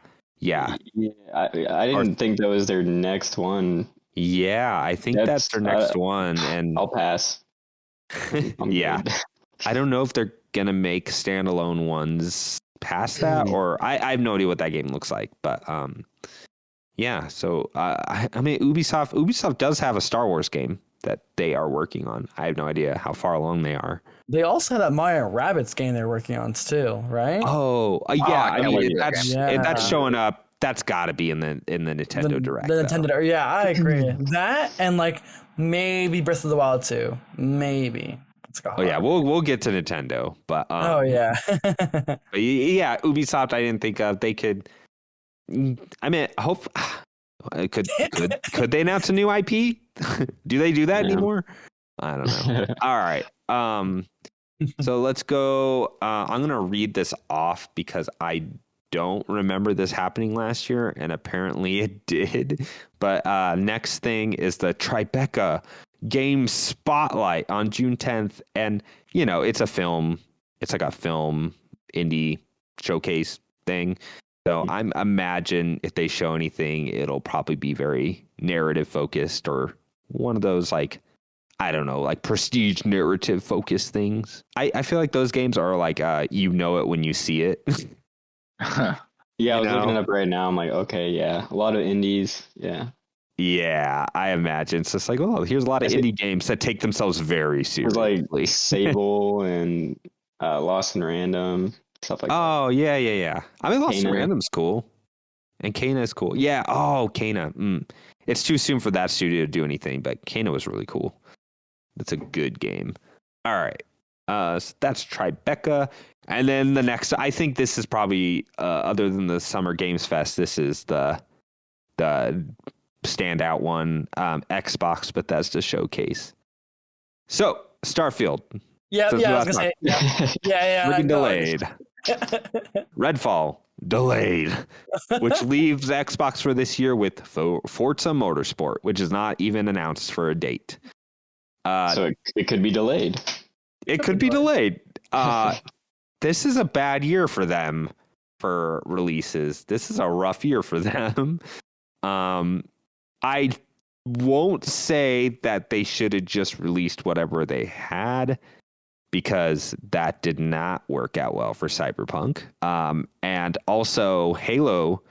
I didn't think that was their next one. Yeah, I think that's their next one, and I'll pass. Yeah, I don't know if they're gonna make standalone ones past that, or I have no idea what that game looks like, but yeah. So I mean, Ubisoft does have a Star Wars game that they are working on. I have no idea how far along they are. They also have that Mario & Rabbids game they're working on still, right? I mean, that's showing up. That's got to be in the Nintendo Direct. The Nintendo, yeah, I agree. That and like maybe Breath of the Wild 2, maybe. We'll get to Nintendo, but but yeah, Ubisoft. I didn't think of. They could. I mean, could they announce a new IP? Do they do that anymore? I don't know. All right. So let's go. I'm gonna read this off because I don't remember this happening last year, and apparently it did. But next thing is the Tribeca Game Spotlight on June 10th, and it's a film. It's like a film indie showcase thing. So I imagine if they show anything, it'll probably be very narrative focused, or one of those like, I don't know, like prestige narrative focused things. I feel like those games are like it when you see it. Yeah, I was looking it up right now. I'm like, okay, yeah, a lot of indies, yeah. Yeah, I imagine it's just like, oh, here's a lot of indie games that take themselves very seriously. Like Sable and Lost in Random, stuff like that. Oh, yeah. I mean, Lost in Random's cool. And Kana is cool. Yeah, Kana. It's too soon for that studio to do anything, but Kana was really cool. That's a good game. All right. So that's Tribeca. And then the next, I think this is probably other than the Summer Games Fest, this is the standout one, Xbox Bethesda showcase. So Starfield. Yeah, I was gonna say. Yeah. Freaking delayed. Redfall delayed, which leaves Xbox for this year with Forza Motorsport, which is not even announced for a date. So it could be delayed. It could be delayed. This is a bad year for them for releases. This is a rough year for them. I won't say that they should have just released whatever they had, because that did not work out well for Cyberpunk. And also Halo,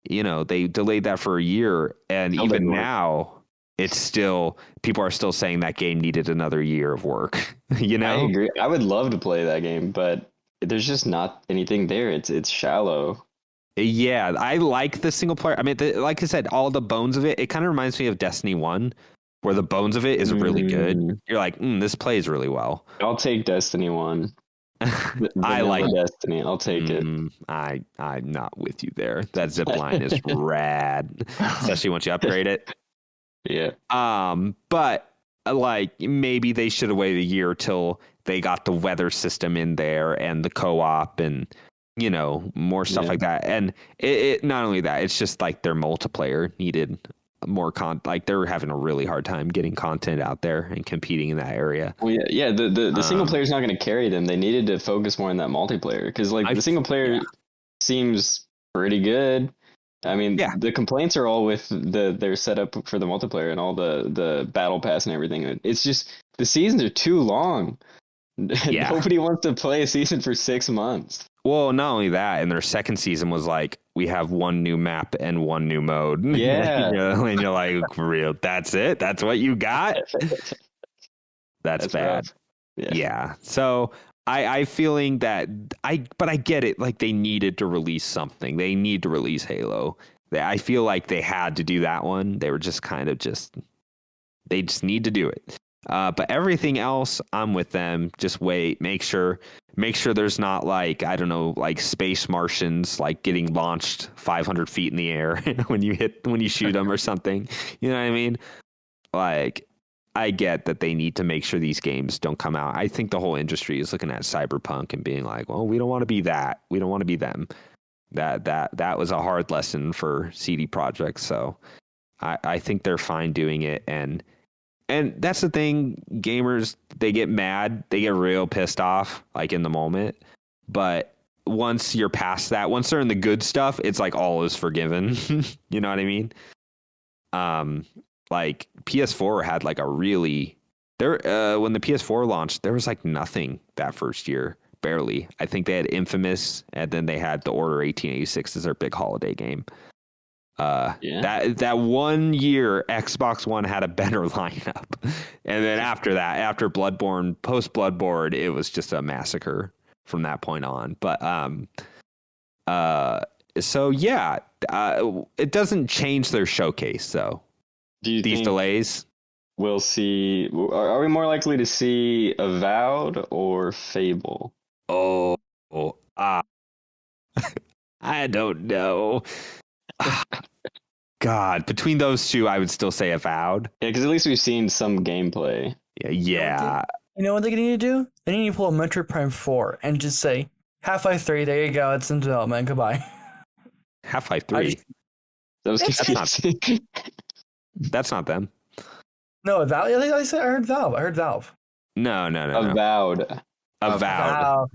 they delayed that for a year, and even now it's still, people are still saying that game needed another year of work. I agree. I would love to play that game, but there's just not anything there. It's shallow. Yeah, I like the single player. I mean, like I said, all the bones of it, it kind of reminds me of Destiny 1, where the bones of it is really good. You're like, this plays really well. I'll take Destiny 1. I like Destiny. I'll take it. I'm not with you there. That zipline is rad, especially once you upgrade it. Yeah. But like maybe they should have waited a year till they got the weather system in there and the co-op and more stuff like that. And it not only that, it's just like their multiplayer needed more like they're having a really hard time getting content out there and competing in that area. Well, yeah. The single player is not going to carry them. They needed to focus more on that multiplayer, because like the single player seems pretty good. I mean, the complaints are all with their setup for the multiplayer and all the battle pass and everything. It's just the seasons are too long. Yeah. Nobody wants to play a season for 6 months. Well, not only that, and their second season was like, we have one new map and one new mode. Yeah. And you're like, real, that's it? That's what you got? That's bad. Yeah. So I feeling that but I get it. Like they needed to release something. They need to release Halo. I feel like they had to do that one. They were just they just need to do it. But everything else, I'm with them. Just wait, make sure there's not like, I don't know, like space Martians like getting launched 500 feet in the air when you shoot them or something. You know what I mean? Like, I get that they need to make sure these games don't come out. I think the whole industry is looking at Cyberpunk and being like, well, we don't want to be that. We don't want to be them. That was a hard lesson for CD Projekt. So I think they're fine doing it. And that's the thing, gamers, they get mad, they get real pissed off, like in the moment. But once you're past that, once they're in the good stuff, it's like all is forgiven. You know what I mean? Like PS4 had like a really when the PS4 launched, there was like nothing that first year, barely. I think they had Infamous, and then they had The Order 1886 as their big holiday game. That 1 year Xbox One had a better lineup, and then after that, after Bloodborne, post Bloodborne, it was just a massacre from that point on. But so yeah, it doesn't change their showcase though. Do you these think delays? We'll see. Are we more likely to see Avowed or Fable? I don't know. God, between those two, I would still say Avowed. Yeah, because at least we've seen some gameplay. Yeah. You know what they need to do? They need to pull a Metroid Prime 4 and just say, Half-Life 3, there you go, it's in development, goodbye. Half-Life 3? That's not them. No, Valve. I heard Valve. No. Avowed. Avowed.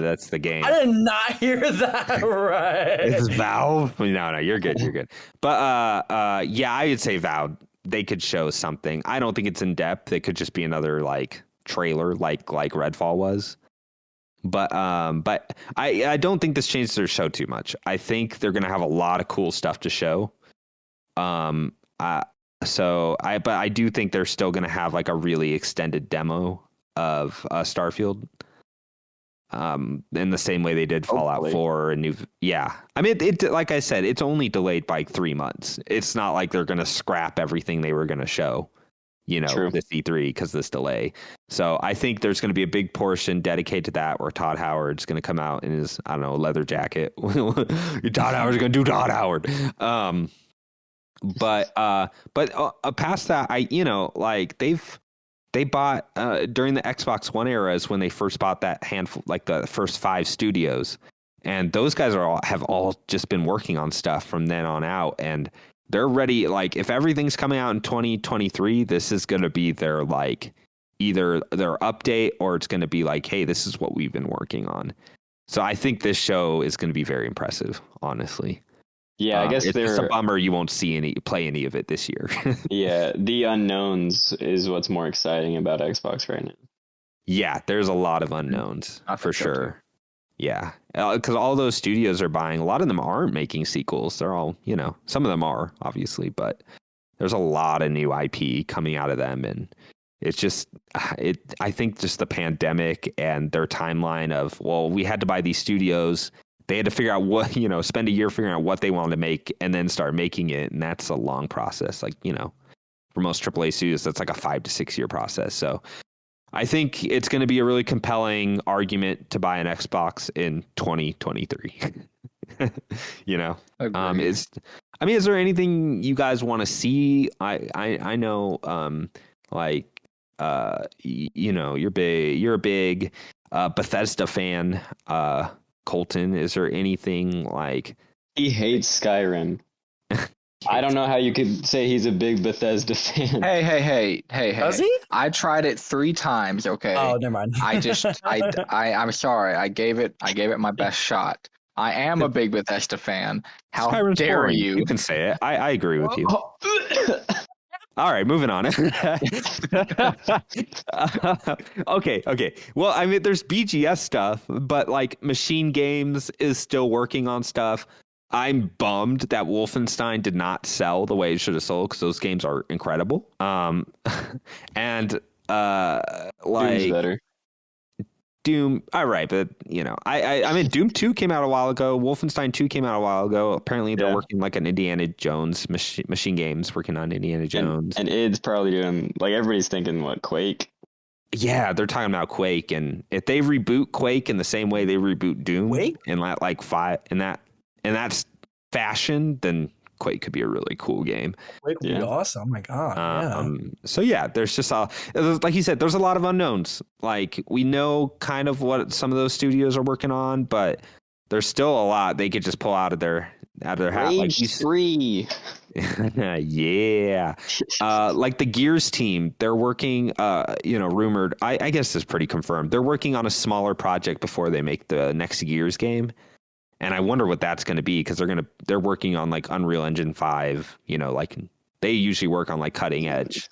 That's the game. I did not hear that right. It's Valve. No, you're good. But yeah, I would say Valve. They could show something. I don't think it's in depth. It could just be another like trailer, like Redfall was. But I don't think this changes their show too much. I think they're gonna have a lot of cool stuff to show. But I do think they're still gonna have like a really extended demo of Starfield. In the same way they did Fallout 4 and I mean it like I said, it's only delayed by 3 months. It's not like they're gonna scrap everything they were gonna show. True. this E3 because of this delay. So I think there's going to be a big portion dedicated to that where Todd Howard's going to come out in his, I don't know, leather jacket. Todd Howard's going to do Todd Howard. But past that, they bought during the Xbox One era is when they first bought that handful, like the first 5 studios. And those guys have all just been working on stuff from then on out, and they're ready. Like, if everything's coming out in 2023, this is going to be their, like, either their update, or it's going to be like, hey, this is what we've been working on. So I think this show is going to be very impressive, honestly. Yeah, I guess it's a bummer you won't play any of it this year. Yeah, the unknowns is what's more exciting about Xbox right now. Yeah, there's a lot of unknowns for sure. Yeah, because all those studios are buying. A lot of them aren't making sequels. They're all, some of them are, obviously, but there's a lot of new IP coming out of them. And it's just, I think just the pandemic and their timeline of, well, we had to buy these studios. They had to figure out what, spend a year figuring out what they wanted to make and then start making it. And that's a long process. Like, for most AAA studios, that's like a 5 to 6 year process. So I think it's going to be a really compelling argument to buy an Xbox in 2023. Is there anything you guys want to see? I know, you're a big Bethesda fan, Colton. Is there anything like he hates Skyrim? I don't know how you could say he's a big Bethesda fan. Hey. Does he? I tried it 3 times, okay? Oh, never mind. I'm sorry. I gave it my best shot. I am a big Bethesda fan. How Skyrim's dare boring. you? You can say it. I agree with you. All right, moving on. Okay. Well, there's BGS stuff, but like Machine Games is still working on stuff. I'm bummed that Wolfenstein did not sell the way it should have sold, because those games are incredible. And Doom's better. Doom, all right, but Doom 2 came out a while ago. Wolfenstein 2 came out a while ago. Apparently, they're working like an Indiana Jones Machine Games working on Indiana Jones, and id's probably doing like everybody's thinking what, Quake. Yeah, they're talking about Quake, and if they reboot Quake in the same way they reboot Doom, Quake? in like 5 in that fashion, then Quake could be a really cool game. Quake would be awesome. Oh my god. So yeah, there's just like you said, there's a lot of unknowns. Like, we know kind of what some of those studios are working on, but there's still a lot they could just pull out of their hat. Like Rage 3. Yeah. Like the Gears team, they're working, rumored, I guess it's pretty confirmed. They're working on a smaller project before they make the next Gears game. And I wonder what that's going to be, because they're working on like Unreal Engine 5, like they usually work on like cutting edge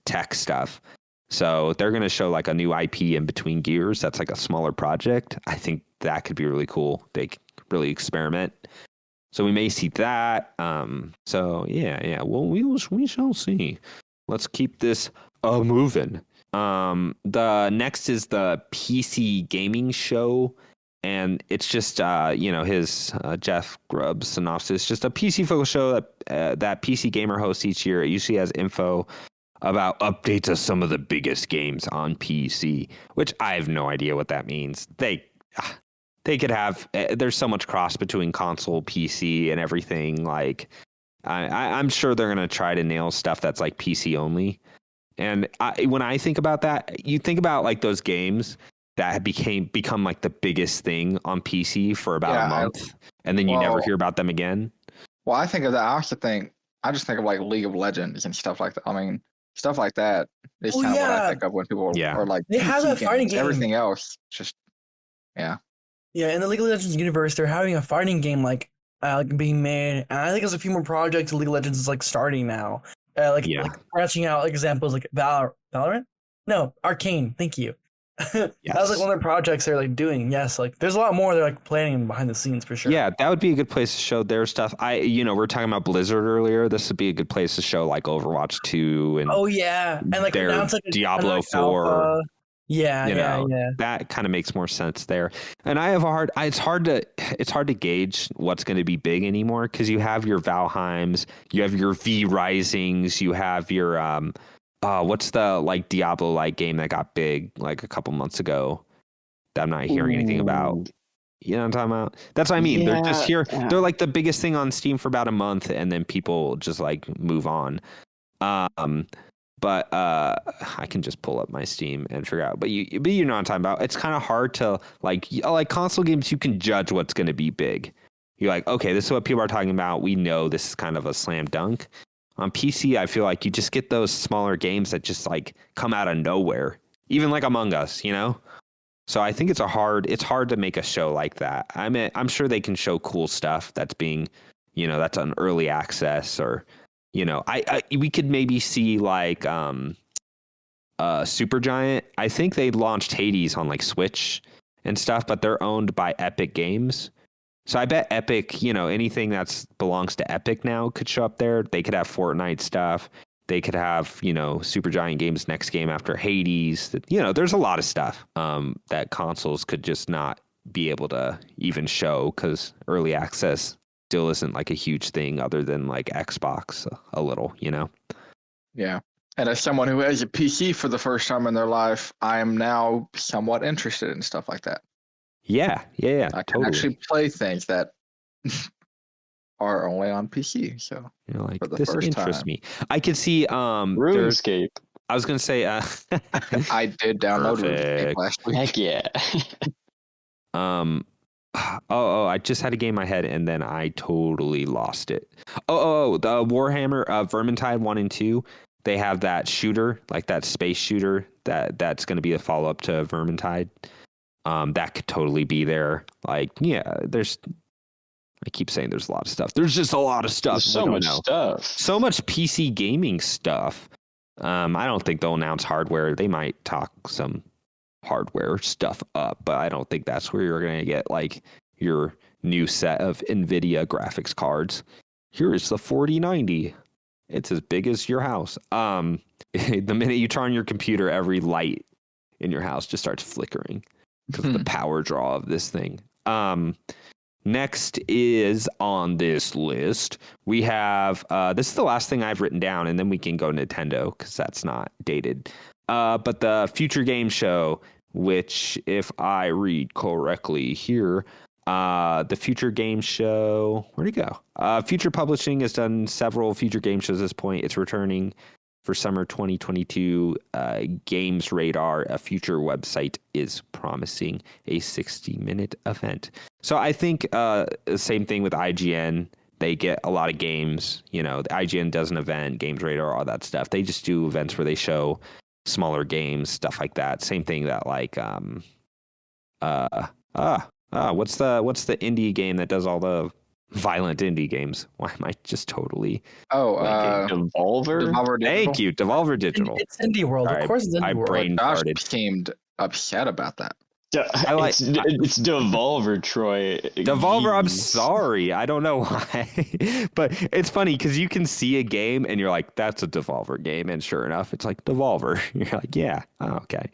tech stuff. So they're going to show like a new IP in between Gears. That's like a smaller project. I think that could be really cool. They could really experiment. So we may see that. So yeah. Well, we shall see. Let's keep this moving. The next is the PC gaming show. And it's just, his Jeff Grubb's synopsis, just a PC-focused show that PC Gamer hosts each year. It usually has info about updates of some of the biggest games on PC, which I have no idea what that means. They could have, there's so much cross between console, PC, and everything. Like, I'm sure they're going to try to nail stuff that's like PC only. And when I think about that, you think about like those games that had become like the biggest thing on PC for about a month, and then you never hear about them again. Well, I think of that. I just think of like League of Legends and stuff like that. I mean, stuff like that is kind of what I think of when people are like, they have a fighting game. Everything else, just Yeah, in the League of Legends universe, they're having a fighting game like being made, and I think there's a few more projects. League of Legends is like starting now, like branching out. Like examples like Valorant, no, Arcane. Thank you. Yes. That was like one of their projects they're like doing. Yes, like there's a lot more they're like planning behind the scenes for sure. Yeah, that would be a good place to show their stuff. We're talking about Blizzard earlier. This would be a good place to show like Overwatch 2 and and like their Diablo 4. Alpha. Yeah. That kind of makes more sense there. And it's hard to gauge what's going to be big anymore, because you have your Valheims, you have your V Risings, you have your what's the like Diablo-like game that got big like a couple months ago that I'm not hearing anything about? You know what I'm talking about? That's what I mean. They're just here. Yeah. They're like the biggest thing on Steam for about a month, and then people just like move on. But I can just pull up my Steam and figure out. But you know what I'm talking about. It's kind of hard to like console games. You can judge what's going to be big. You're like, okay, this is what people are talking about. We know this is kind of a slam dunk. On PC, I feel like you just get those smaller games that just like come out of nowhere. Even like Among Us, you know. So I think it's hard to make a show like that. I mean, I'm sure they can show cool stuff that's being, you know, that's on early access or. You know, we could maybe see like Supergiant. I think they launched Hades on like Switch and stuff, but they're owned by Epic Games. So I bet Epic, you know, anything that belongs to Epic now could show up there. They could have Fortnite stuff. They could have, you know, Supergiant Games next game after Hades. You know, there's a lot of stuff that consoles could just not be able to even show because early access still isn't like a huge thing other than like Xbox a little, you know? Yeah. And as someone who has a PC for the first time in their life, I am now somewhat interested in stuff like that. Yeah. I can actually play things that are only on PC. So you're like, this interests me. I could see RuneScape. I was gonna say I did download RuneScape last week. Heck yeah. I just had a game in my head and then I totally lost it. The Warhammer Vermintide 1 and 2, they have that shooter, like that space shooter that's going to be a follow-up to Vermintide. That could totally be there. Like, yeah, I keep saying there's a lot of stuff. There's just a lot of stuff. There's so much stuff. So much PC gaming stuff. I don't think they'll announce hardware. They might talk some hardware stuff up, but I don't think that's where you're going to get like your new set of NVIDIA graphics cards. Here is the 4090. It's as big as your house. The minute you turn on your computer, every light in your house just starts flickering because of the power draw of this thing. Next is on this list, we have, this is the last thing I've written down, and then we can go Nintendo because that's not dated. But the Future Game Show, which, if I read correctly here, the Future Game Show, where'd it go? Future Publishing has done several Future Game Shows at this point. It's returning for summer 2022. Games Radar, a future website, is promising a 60-minute event. So I think same thing with IGN. They get a lot of games. You know, the IGN does an event, Games Radar, all that stuff. They just do events where they show smaller games, stuff like that. Same thing that like what's the indie game that does all the violent indie games? Why am I just totally Devolver? Thank you, Devolver Digital. It's Indie World, of course. It's Indie World. Brain Josh farted. seemed upset about that. It's Devolver, Troy. Devolver, I'm sorry. I don't know why. But it's funny because you can see a game and you're like, that's a Devolver game. And sure enough, it's like Devolver. You're like, yeah, okay.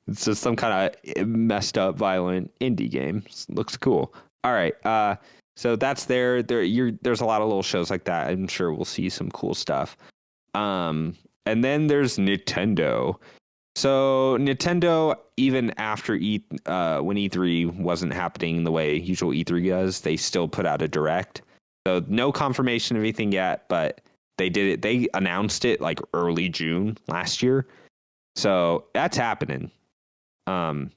It's just some kind of messed up, violent indie game. Looks cool. All right. So that's there. There's a lot of little shows like that. I'm sure we'll see some cool stuff. And then there's Nintendo. So Nintendo, even after when E3 wasn't happening the way usual E3 does, they still put out a direct. So no confirmation of anything yet, but they did it. They announced it like early June last year. So that's happening. And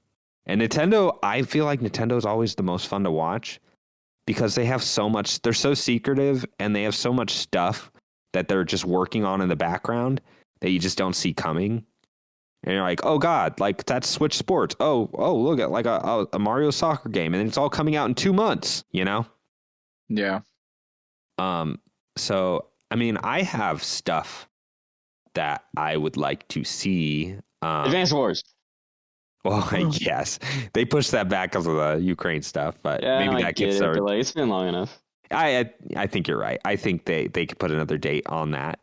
Nintendo, I feel like Nintendo is always the most fun to watch because they have so much. They're so secretive and they have so much stuff that they're just working on in the background that you just don't see coming. And you're like, oh God, like that's Switch Sports. Oh, look at like a Mario soccer game, and it's all coming out in 2 months, you know? Yeah. So I mean, I have stuff that I would like to see. Advance Wars. Well, I guess they pushed that back because of the Ukraine stuff, but maybe that gets it, but like, it's been long enough. I think you're right. I think they could put another date on that.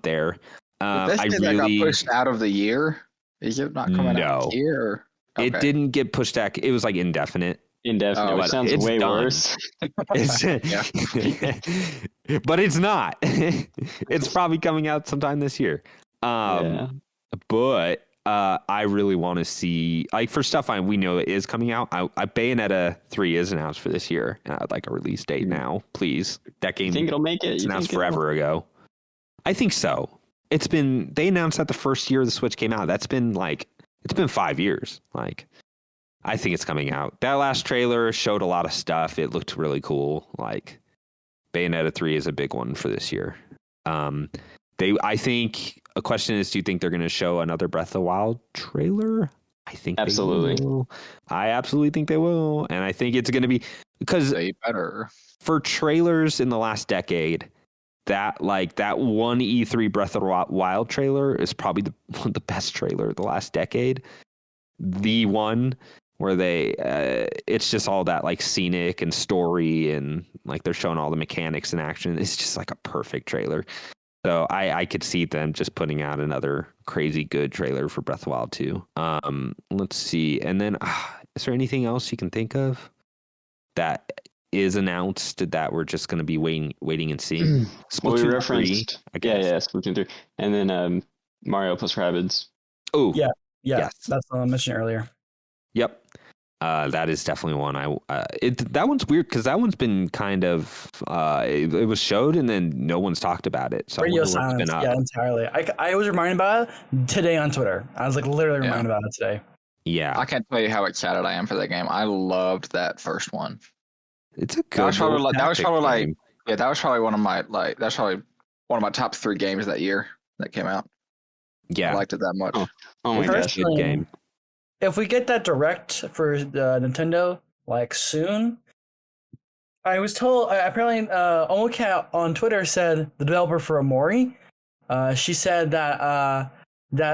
There. That got pushed out of the year. Is it not coming out this year? Okay. It didn't get pushed back. It was like indefinite. Which sounds way worse. But it's not. It's probably coming out sometime this year. But I really want to see, like, for stuff we know it is coming out. Bayonetta 3 is announced for this year. I'd like a release date now, please. That game, you think it'll make it? It's announced forever ago. I think so. They announced that the first year the Switch came out. It's been 5 years. Like, I think it's coming out. That last trailer showed a lot of stuff. It looked really cool. Like, Bayonetta 3 is a big one for this year. I think a question is, do you think they're going to show another Breath of the Wild trailer? I think absolutely. They will. I absolutely think they will, and I think it's going to be because they better for trailers in the last decade. That one E3 Breath of the Wild trailer is probably one of the best trailer of the last decade. The one where it's just all that like scenic and story and like they're showing all the mechanics in action. It's just like a perfect trailer. So I could see them just putting out another crazy good trailer for Breath of the Wild 2. Let's see. And then is there anything else you can think of that is announced that we're just going to be waiting and seeing? Well, we referenced 3, I guess. Yeah, Splatoon 3. And then Mario plus Rabbids. Oh, yeah. Yes. That's what I mentioned earlier. Yep. That is definitely one. That one's weird because that one's been kind of it was showed and then no one's talked about it. So radio silence. Yeah, entirely. I was reminded about it today on Twitter. I was like literally reminded about it today. Yeah, I can't tell you how excited I am for that game. I loved that first one. It's a good. That was probably one of my top 3 games that year that came out. Yeah, I liked it that much. Oh my gosh, good game. If we get that direct for Nintendo like soon, I was told apparently Omocat on Twitter said, the developer for Omori, she said that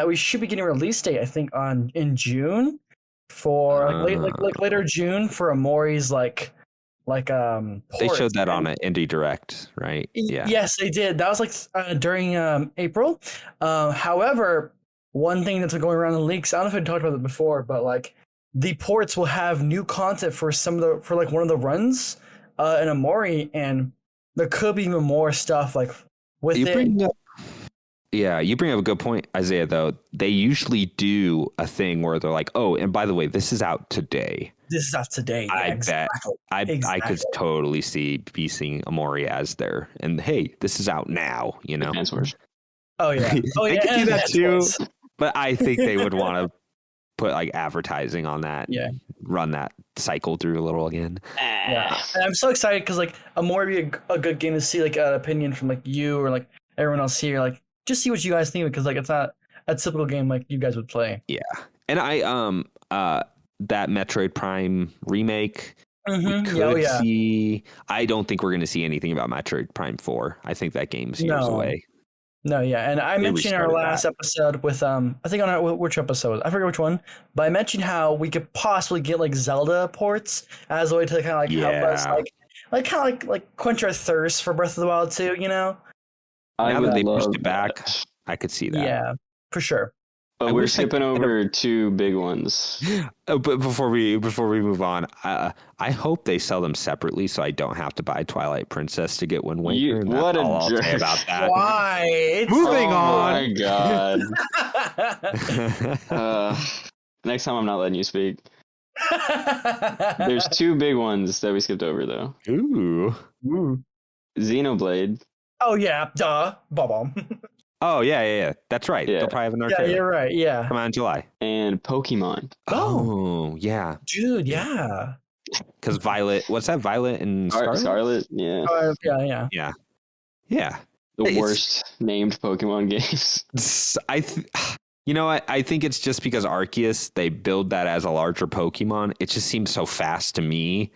we should be getting a release date, I think in June for like later June for Omori's like they showed that on an Indie Direct, right? Yeah. Yes, they did. That was like during April. However, one thing that's going around the leaks, I don't know if I talked about it before, but like the ports will have new content for one of the runs in Omori, and there could be even more stuff like with you bring up a good point, Izayah, though. They usually do a thing where they're like, oh, and by the way, this is out today. This is out today. Yeah, I could totally see seeing Omori as there. And hey, this is out now, you know? Oh, yeah. They could do that too. But I think they would want to put like advertising on that. Yeah. Run that cycle through a little again. Yeah. And I'm so excited because like Omori would be a good game to see like an opinion from like you or like everyone else here. Like just see what you guys think because like it's not a typical game like you guys would play. Yeah. And that Metroid Prime remake. Mm-hmm. We could see. I don't think we're going to see anything about Metroid Prime 4. I think that game's years away. No, yeah, and I mentioned in our last episode with I think on which episode, I forget which one, but I mentioned how we could possibly get like Zelda ports as a way to kind of like help us like quench our thirst for Breath of the Wild 2, you know? Now that they pushed it back, I could see that. Yeah, for sure. But we're skipping over 2 big ones. But before we move on, I hope they sell them separately so I don't have to buy Twilight Princess to get Wind Waker. What a jerk! Say about that. Why? Moving on. Oh my god. Next time I'm not letting you speak. There's 2 big ones that we skipped over though. Ooh. Xenoblade. Oh yeah, duh. Bomb. Oh, yeah. That's right. Yeah. They'll probably have an arcade. Yeah, you're right. Yeah. Come out in July. And Pokemon. Oh, yeah. Dude, yeah. Because Violet, what's that? Violet and Scarlet? Scarlet, yeah. Yeah. The worst named Pokemon games. You know what? I think it's just because Arceus, they build that as a larger Pokemon. It just seems so fast to me.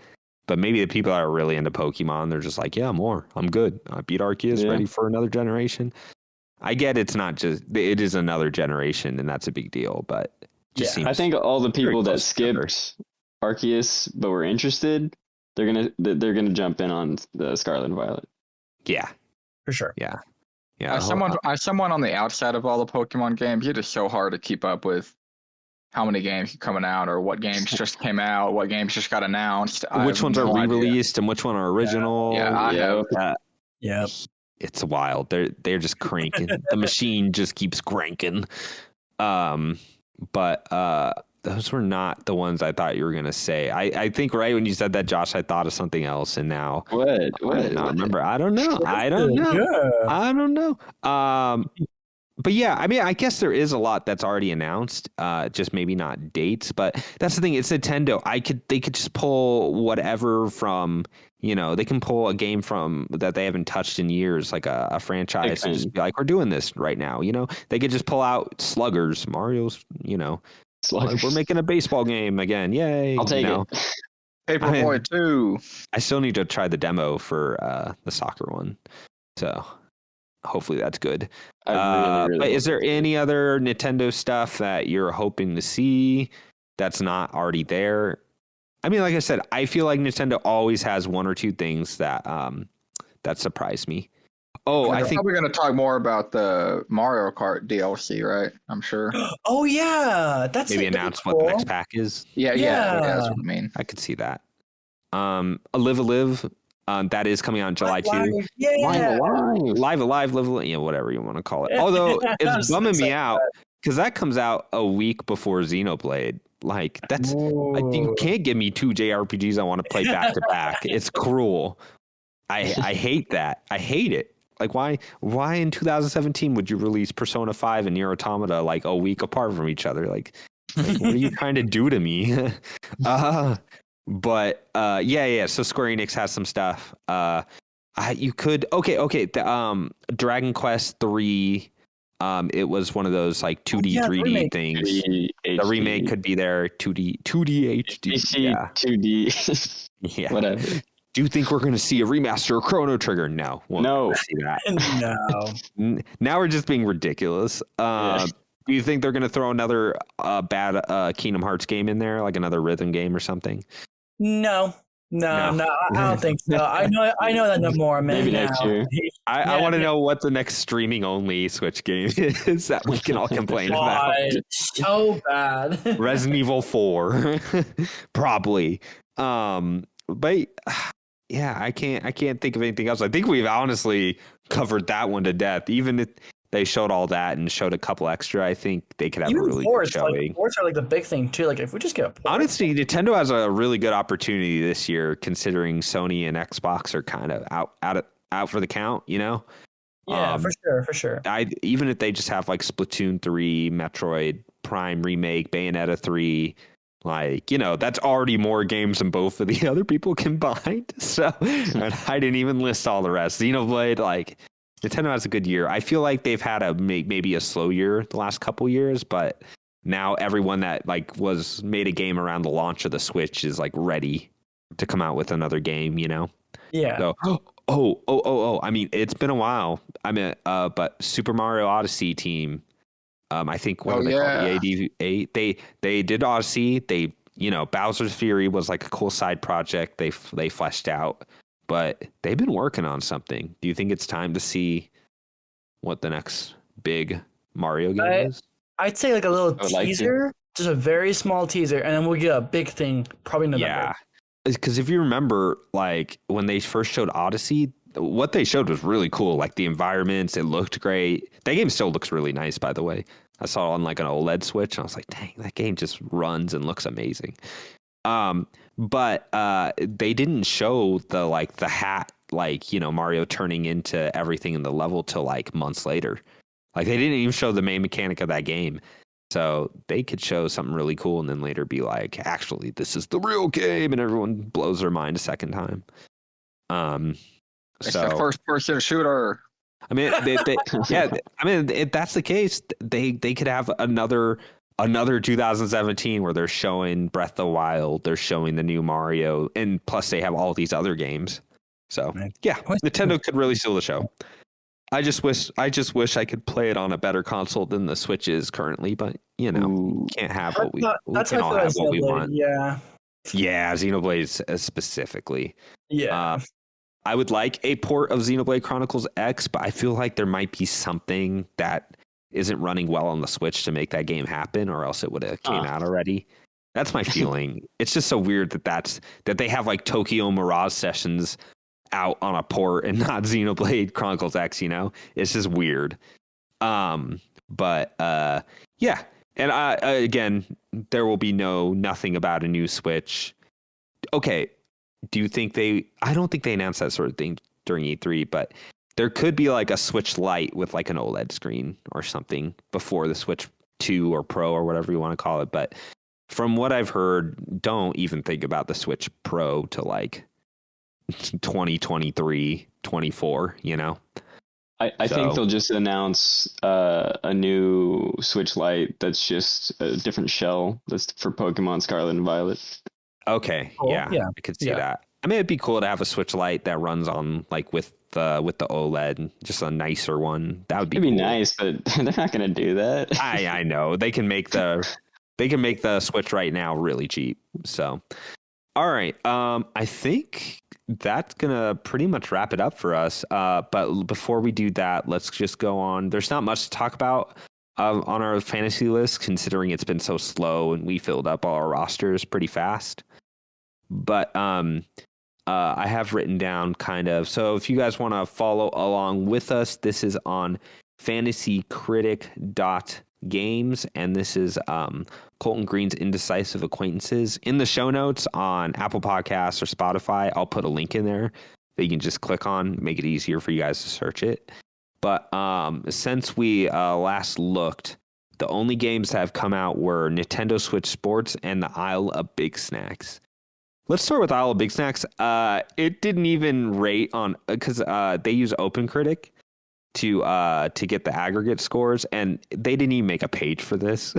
But maybe the people that are really into Pokemon, they're just like, yeah, more. I'm good. I beat Arceus, ready for another generation. I get it is another generation, and that's a big deal. But I think all the people that skipped Arceus but were interested, they're gonna jump in on the Scarlet and Violet. Yeah, for sure. Yeah. As someone on the outside of all the Pokemon games, it is so hard to keep up with how many games are coming out, or what games just came out, what games just got announced. Which ones are re-released and which one are original. Yeah. Yep. it's wild. They're just cranking. The machine just keeps cranking. But those were not the ones I thought you were gonna say. I think right when you said that, Josh, I thought of something else, and now What? I don't remember. I don't know. I don't know. But yeah, I mean, I guess there is a lot that's already announced, just maybe not dates. But that's the thing. It's Nintendo. They could just pull whatever from, they can pull a game from that they haven't touched in years, like a franchise, and just be like, we're doing this right now. They could just pull out Sluggers, Mario's. Sluggers. We're making a baseball game again. Yay! I'll take it. Paperboy 2. I still need to try the demo for the soccer one. So. Hopefully that's good. Really but is there any other Nintendo stuff that you're hoping to see that's not already there? I mean, like I said, I feel like Nintendo always has one or two things that surprise me. Oh, I think we're going to talk more about the Mario Kart DLC, right? I'm sure. Oh yeah, that's maybe announce cool. what the next pack is. Yeah, that's what I mean. I could see that. A Live. That is coming out on July 2. Yeah. Live Alive, whatever you want to call it. Although it's bumming me out because that comes out a week before Xenoblade. Like you can't give me two JRPGs I want to play back to back. It's cruel. I hate that. I hate it. Like why in 2017 would you release Persona 5 and Nier Automata like a week apart from each other? Like what are you trying to do to me? But yeah. So Square Enix has some stuff. You could the Dragon Quest 3. It was one of those like 2D, 3D things. The remake could be there. 2D HD. Yeah. 2D. Yeah. Whatever. Do you think we're going to see a remaster of Chrono Trigger? No. No. See that. No. Now we're just being ridiculous. Do you think they're going to throw another bad Kingdom Hearts game in there, like another rhythm game or something? No, I don't think so. I know that no more, man. Maybe next year. I want to know what the next streaming only Switch game is that we can all complain about. So bad. Resident Evil 4, probably. But yeah, I can't think of anything else. I think we've honestly covered that one to death. Even if they showed all that and showed a couple extra, I think they could have a really good showing. Ports are like the big thing too. Like if we just get a port. Honestly, Nintendo has a really good opportunity this year, considering Sony and Xbox are kind of out for the count. Yeah, for sure. Even if they just have like Splatoon 3, Metroid Prime remake, Bayonetta 3. Like, that's already more games than both of the other people combined. So, and I didn't even list all the rest. Xenoblade, like, Nintendo has a good year. I feel like they've had maybe a slow year the last couple years, but now everyone that like was made a game around the launch of the Switch is like ready to come out with another game, Yeah. So, I mean, it's been a while. But Super Mario Odyssey team, I think what are they called? The AD8. They did Odyssey. They, Bowser's Fury was like a cool side project they fleshed out. But they've been working on something. Do you think it's time to see what the next big Mario game is? I'd say like a little teaser, just a very small teaser, and then we'll get a big thing probably in November. Yeah, because if you remember, like when they first showed Odyssey, what they showed was really cool. Like the environments, it looked great. That game still looks really nice, by the way. I saw it on like an OLED Switch, and I was like, dang, that game just runs and looks amazing. But they didn't show the hat, Mario turning into everything in the level till like months later. Like they didn't even show the main mechanic of that game. So they could show something really cool and then later be like, actually, this is the real game, and everyone blows their mind a second time. It's the first person shooter. I mean, yeah. I mean, if that's the case, they could have another 2017 where they're showing Breath of the Wild, they're showing the new Mario, and plus they have all these other games. So yeah, Nintendo could really steal the show. I just wish I could play it on a better console than the Switch is currently, but can't have what we want. Yeah, Xenoblade specifically. Yeah. I would like a port of Xenoblade Chronicles X, but I feel like there might be something that isn't running well on the Switch to make that game happen, or else it would have came out already. That's my feeling. It's just so weird that they have like Tokyo Mirage Sessions out on a port and not Xenoblade Chronicles X, you know? It's just weird. But yeah. And again, there will be nothing about a new Switch. Okay. Do you think I don't think they announced that sort of thing during E3, but there could be like a Switch Lite with like an OLED screen or something before the Switch 2 or Pro or whatever you want to call it. But from what I've heard, don't even think about the Switch Pro to like 2023, 24, you know? I think they'll just announce a new Switch Lite that's just a different shell that's for Pokemon Scarlet and Violet. Okay, cool. yeah, I could see that. I mean, it'd be cool to have a Switch Lite that runs on like with the OLED, just a nicer one. That would be. It'd be cool. nice, but they're not going to do that. I know they can make the Switch right now really cheap. So, all right, I think that's gonna pretty much wrap it up for us. But before we do that, let's just go on. There's not much to talk about on our fantasy list, considering it's been so slow and we filled up all our rosters pretty fast. But I have written down kind of. So if you guys want to follow along with us, this is on fantasycritic.games, and this is Colton Green's Indecisive Acquaintances. In the show notes on Apple Podcasts or Spotify, I'll put a link in there that you can just click on, make it easier for you guys to search it. But since we last looked, the only games that have come out were Nintendo Switch Sports and the Isle of Big Snacks. Let's start with Isle of Big Snacks. It didn't even rate on because they use OpenCritic to get the aggregate scores, and they didn't even make a page for this.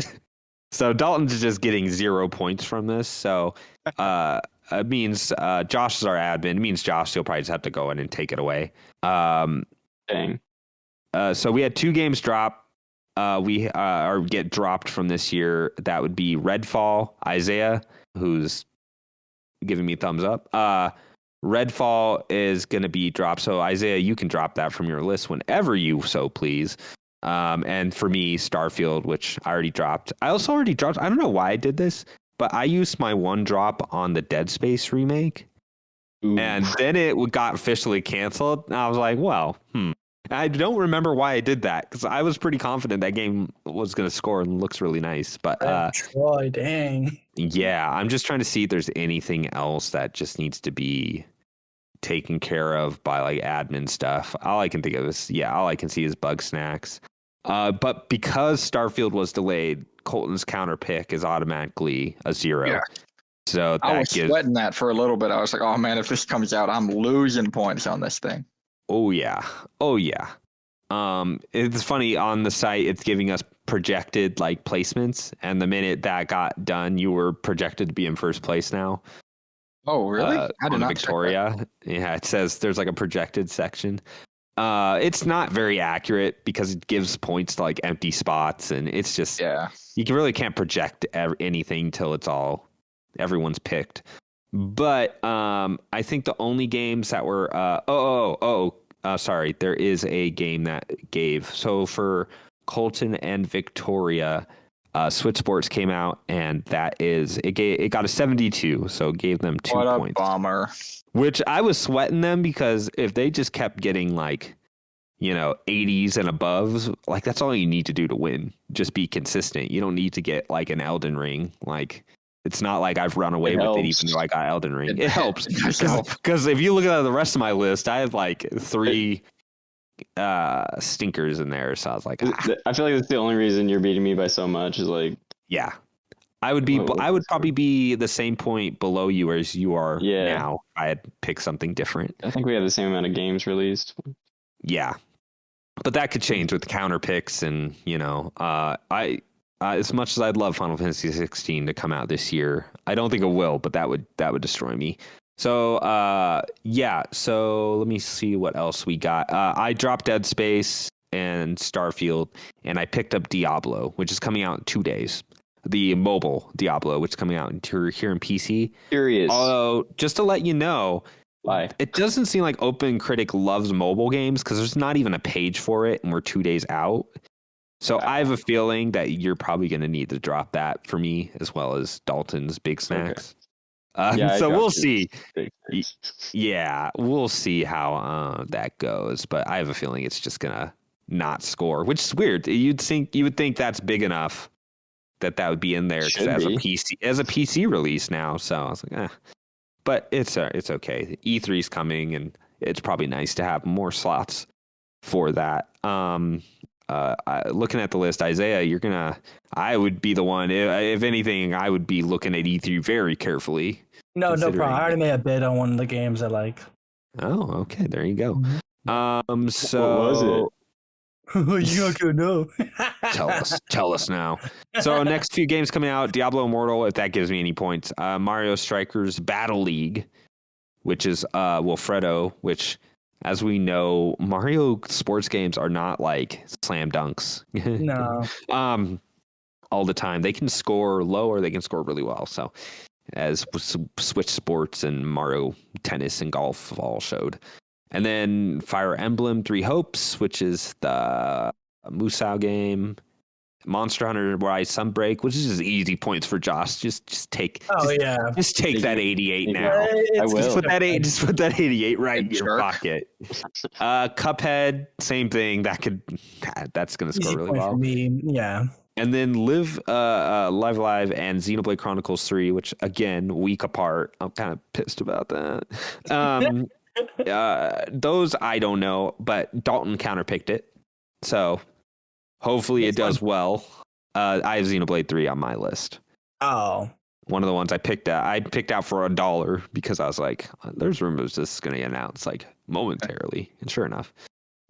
So Dalton's just getting 0 points from this. So it means Josh is our admin. It means Josh, you'll probably just have to go in and take it away. Dang. So we had 2 games drop. We get dropped from this year. That would be Redfall, Izayah, who's giving me thumbs up. Redfall is going to be dropped. So Izayah, you can drop that from your list whenever you so please. And for me, Starfield, which I already dropped. I also already dropped. I don't know why I did this, but I used my one drop on the Dead Space remake. Ooh. And then it got officially canceled. And I was like, well, I don't remember why I did that because I was pretty confident that game was going to score and looks really nice. But Troy, dang. Yeah, I'm just trying to see if there's anything else that just needs to be taken care of by like admin stuff. All I can think of is all I can see is Bug Snacks. But because Starfield was delayed, Colton's counter pick is automatically a 0. Yeah. So I was sweating that for a little bit. I was like, oh man, if this comes out, I'm losing points on this thing. Oh yeah. It's funny on the site. It's giving us projected like placements, and the minute that got done, you were projected to be in first place now. Oh really? I did not Victoria. Yeah, it says there's like a projected section. It's not very accurate because it gives points to like empty spots, and it's just you really can't project anything till it's all everyone's picked. But I think the only games that were sorry, there is a game that gave. So for Colton and Victoria, Switch Sports came out, and it got a 72, so it gave them 2 points. What a bummer. Which I was sweating them because if they just kept getting like, 80s and above, like that's all you need to do to win. Just be consistent. You don't need to get like an Elden Ring. Like it's not like I've run away with it even though I got Elden Ring. It helps because if you look at the rest of my list, I have like 3 stinkers in there. So I was like, I feel like that's the only reason you're beating me by so much is like, I would probably be the same point below you as you are now. I had picked something different. I think we have the same amount of games released. Yeah, but that could change with counter picks, and I as much as I'd love Final Fantasy 16 to come out this year, I don't think it will. But that would destroy me. So so let me see what else we got. I dropped Dead Space and Starfield, and I picked up Diablo, which is coming out in 2 days. The mobile Diablo, which is coming out here in PC. Curious. Although, just to let you know, why it doesn't seem like OpenCritic loves mobile games because there's not even a page for it, and we're 2 days out. So I have a feeling that you're probably going to need to drop that for me, as well as Dalton's Big Snacks. So we'll see. Yeah, we'll see how that goes. But I have a feeling it's just gonna not score, which is weird. You would think that's big enough that would be in there because as a PC release now. So I was like, but it's okay. E3 is coming, and it's probably nice to have more slots for that. Looking at the list, Izayah, I would be the one. If anything, I would be looking at E3 very carefully. No problem. I already made a bid on one of the games I like. Oh, okay. There you go. Mm-hmm. So what was it? You're not gonna know. Tell us now. So next few games coming out: Diablo Immortal, if that gives me any points. Mario Strikers Battle League, which is Wilfredo, which, as we know, Mario sports games are not like slam dunks. No. All the time. They can score low or they can score really well. So, as Switch Sports and Mario Tennis and Golf have all showed. And then Fire Emblem 3 Hopes, which is the Musou game. Monster Hunter Rise Sunbreak, which is just easy points for Josh. Just take. Just take that 88 now. I will. Just put that 88 right in your pocket. Cuphead, same thing. That's gonna score really well. For me. Yeah. And then Live Live and Xenoblade Chronicles 3, which again, week apart. I'm kind of pissed about that. Those I don't know, but Dalton counterpicked it, so hopefully it does well. I have Xenoblade 3 on my list. Oh, one of the ones I picked out. I picked out for $1 because I was like, "There's rumors this is going to get announced like momentarily," and sure enough.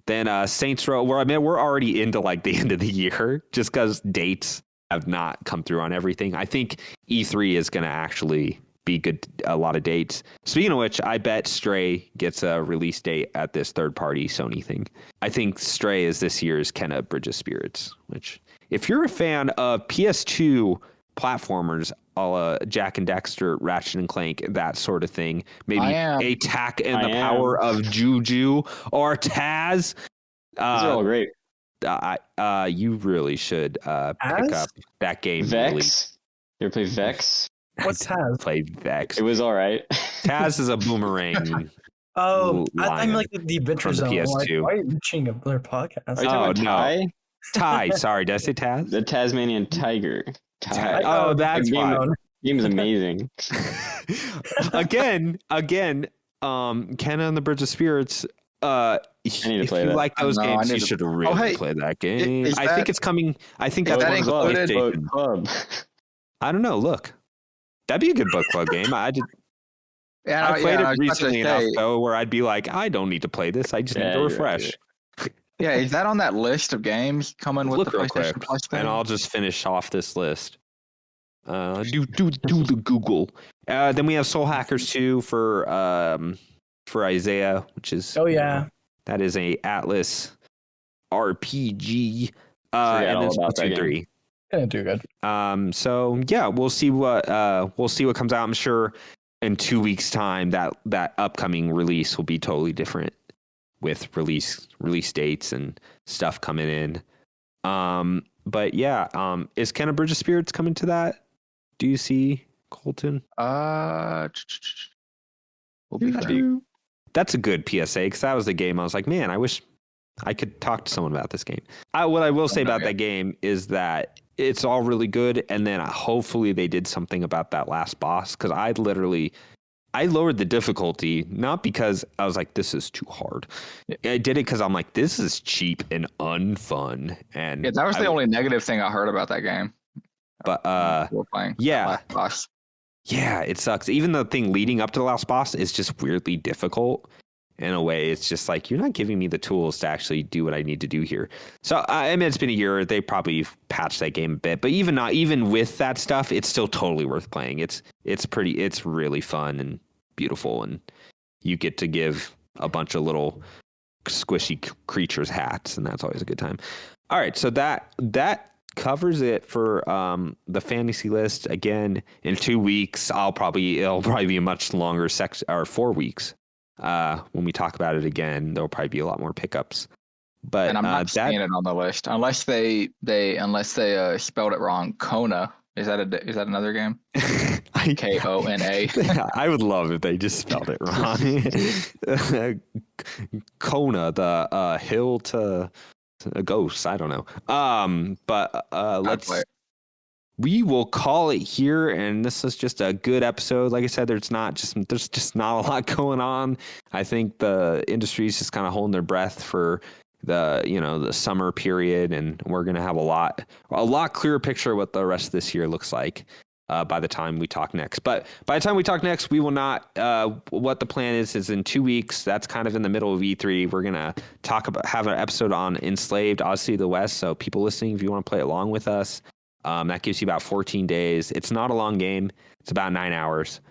Then Saints Row. We're already into like the end of the year just because dates have not come through on everything. I think E3 is going to actually be good. A lot of dates. Speaking of which, I bet Stray gets a release date at this third-party Sony thing. I think Stray is this year's Kenna Bridge of Spirits. Which, if you're a fan of PS2 platformers, a la Jack and Dexter, Ratchet and Clank, that sort of thing, maybe Attack and the Power of Juju or Taz. These are all great. You really should pick up that game. Vex. You ever play Vex? What's Taz? Played Vex. It was all right. Taz is a boomerang. I'm like the Adventure Zone. PS2. Like, why are you reaching up their podcast? Are you talking about Ty. Sorry, did I say Taz? The Tasmanian Tiger. Ty. Oh, that's why. Game is amazing. Again, Kenna and the Bridge of Spirits. If you like those games, you should really play that game. I think it's coming. I think that's one of the PlayStation Club. I don't know. Look, that'd be a good book club game. I played it recently enough though, where I'd be like, I don't need to play this. I just need to refresh. Yeah, is that on that list of games coming with the PlayStation Plus thing? And I'll just finish off this list. Do the Google. Then we have Soul Hackers 2 for Izayah, which is that is a Atlas RPG. And then Splatoon 3. Gonna do good. So yeah, we'll see what comes out. I'm sure in 2 weeks' time that upcoming release will be totally different with release dates and stuff coming in. But yeah, is Kenna Bridge of Spirits coming to that? Do you see, Colton? That's a good PSA because that was the game I was like, man, I wish I could talk to someone about this game. What I will say about that game is that it's all really good, and then hopefully they did something about that last boss because I lowered the difficulty, not because I was like, this is too hard. I did it because I'm like, this is cheap and unfun. And that was the only negative thing I heard about that game. But playing boss. Yeah, it sucks. Even the thing leading up to the last boss is just weirdly difficult. In a way, it's just like, you're not giving me the tools to actually do what I need to do here. So, I mean, it's been a year. They probably patched that game a bit. But even with that stuff, it's still totally worth playing. It's really fun and beautiful. And you get to give a bunch of little squishy creatures hats. And that's always a good time. All right. So that covers it for the fantasy list. Again, in 2 weeks, it'll probably be a much longer section, or 4 weeks. When we talk about it again, there'll probably be a lot more pickups. But and I'm not seeing it on the list unless they spelled it wrong. Kona Is that another game? Kona. I would love if they just spelled it wrong. Kona, the hill to a ghost. I don't know. But we will call it here, and this is just a good episode. Like I said, there's just not a lot going on. I think the industry is just kind of holding their breath for the summer period, and we're gonna have a lot clearer picture of what the rest of this year looks like by the time we talk next. But by the time we talk next, we will not. What the plan is in 2 weeks. That's kind of in the middle of E3. We're gonna have an episode on Enslaved, Odyssey of the West. So people listening, if you want to play along with us, that gives you about 14 days. It's not a long game. It's about 9 hours.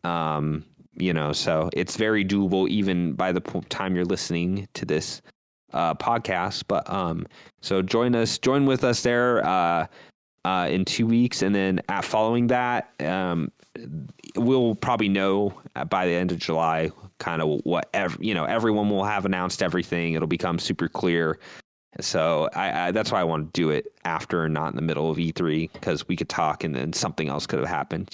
So it's very doable even by the time you're listening to this podcast. But so join with us there in 2 weeks, and then following that, we'll probably know by the end of July kind of what everyone will have announced everything. It'll become super clear. So I that's why I want to do it after and not in the middle of E3, because we could talk and then something else could have happened,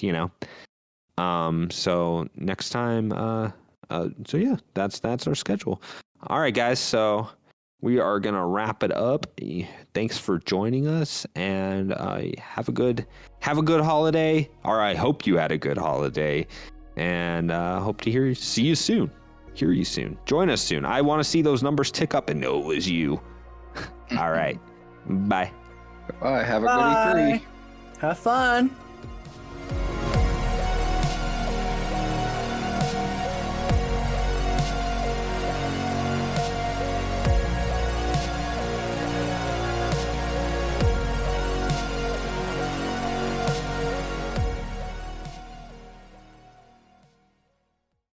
So next time, so yeah, that's our schedule. All right, guys. So we are going to wrap it up. Thanks for joining us, and have a good holiday. Or I hope you had a good holiday, and hope to hear you soon. Join us soon. I want to see those numbers tick up and know it was you. All right. Bye. Bye. Have a good E3. Have fun.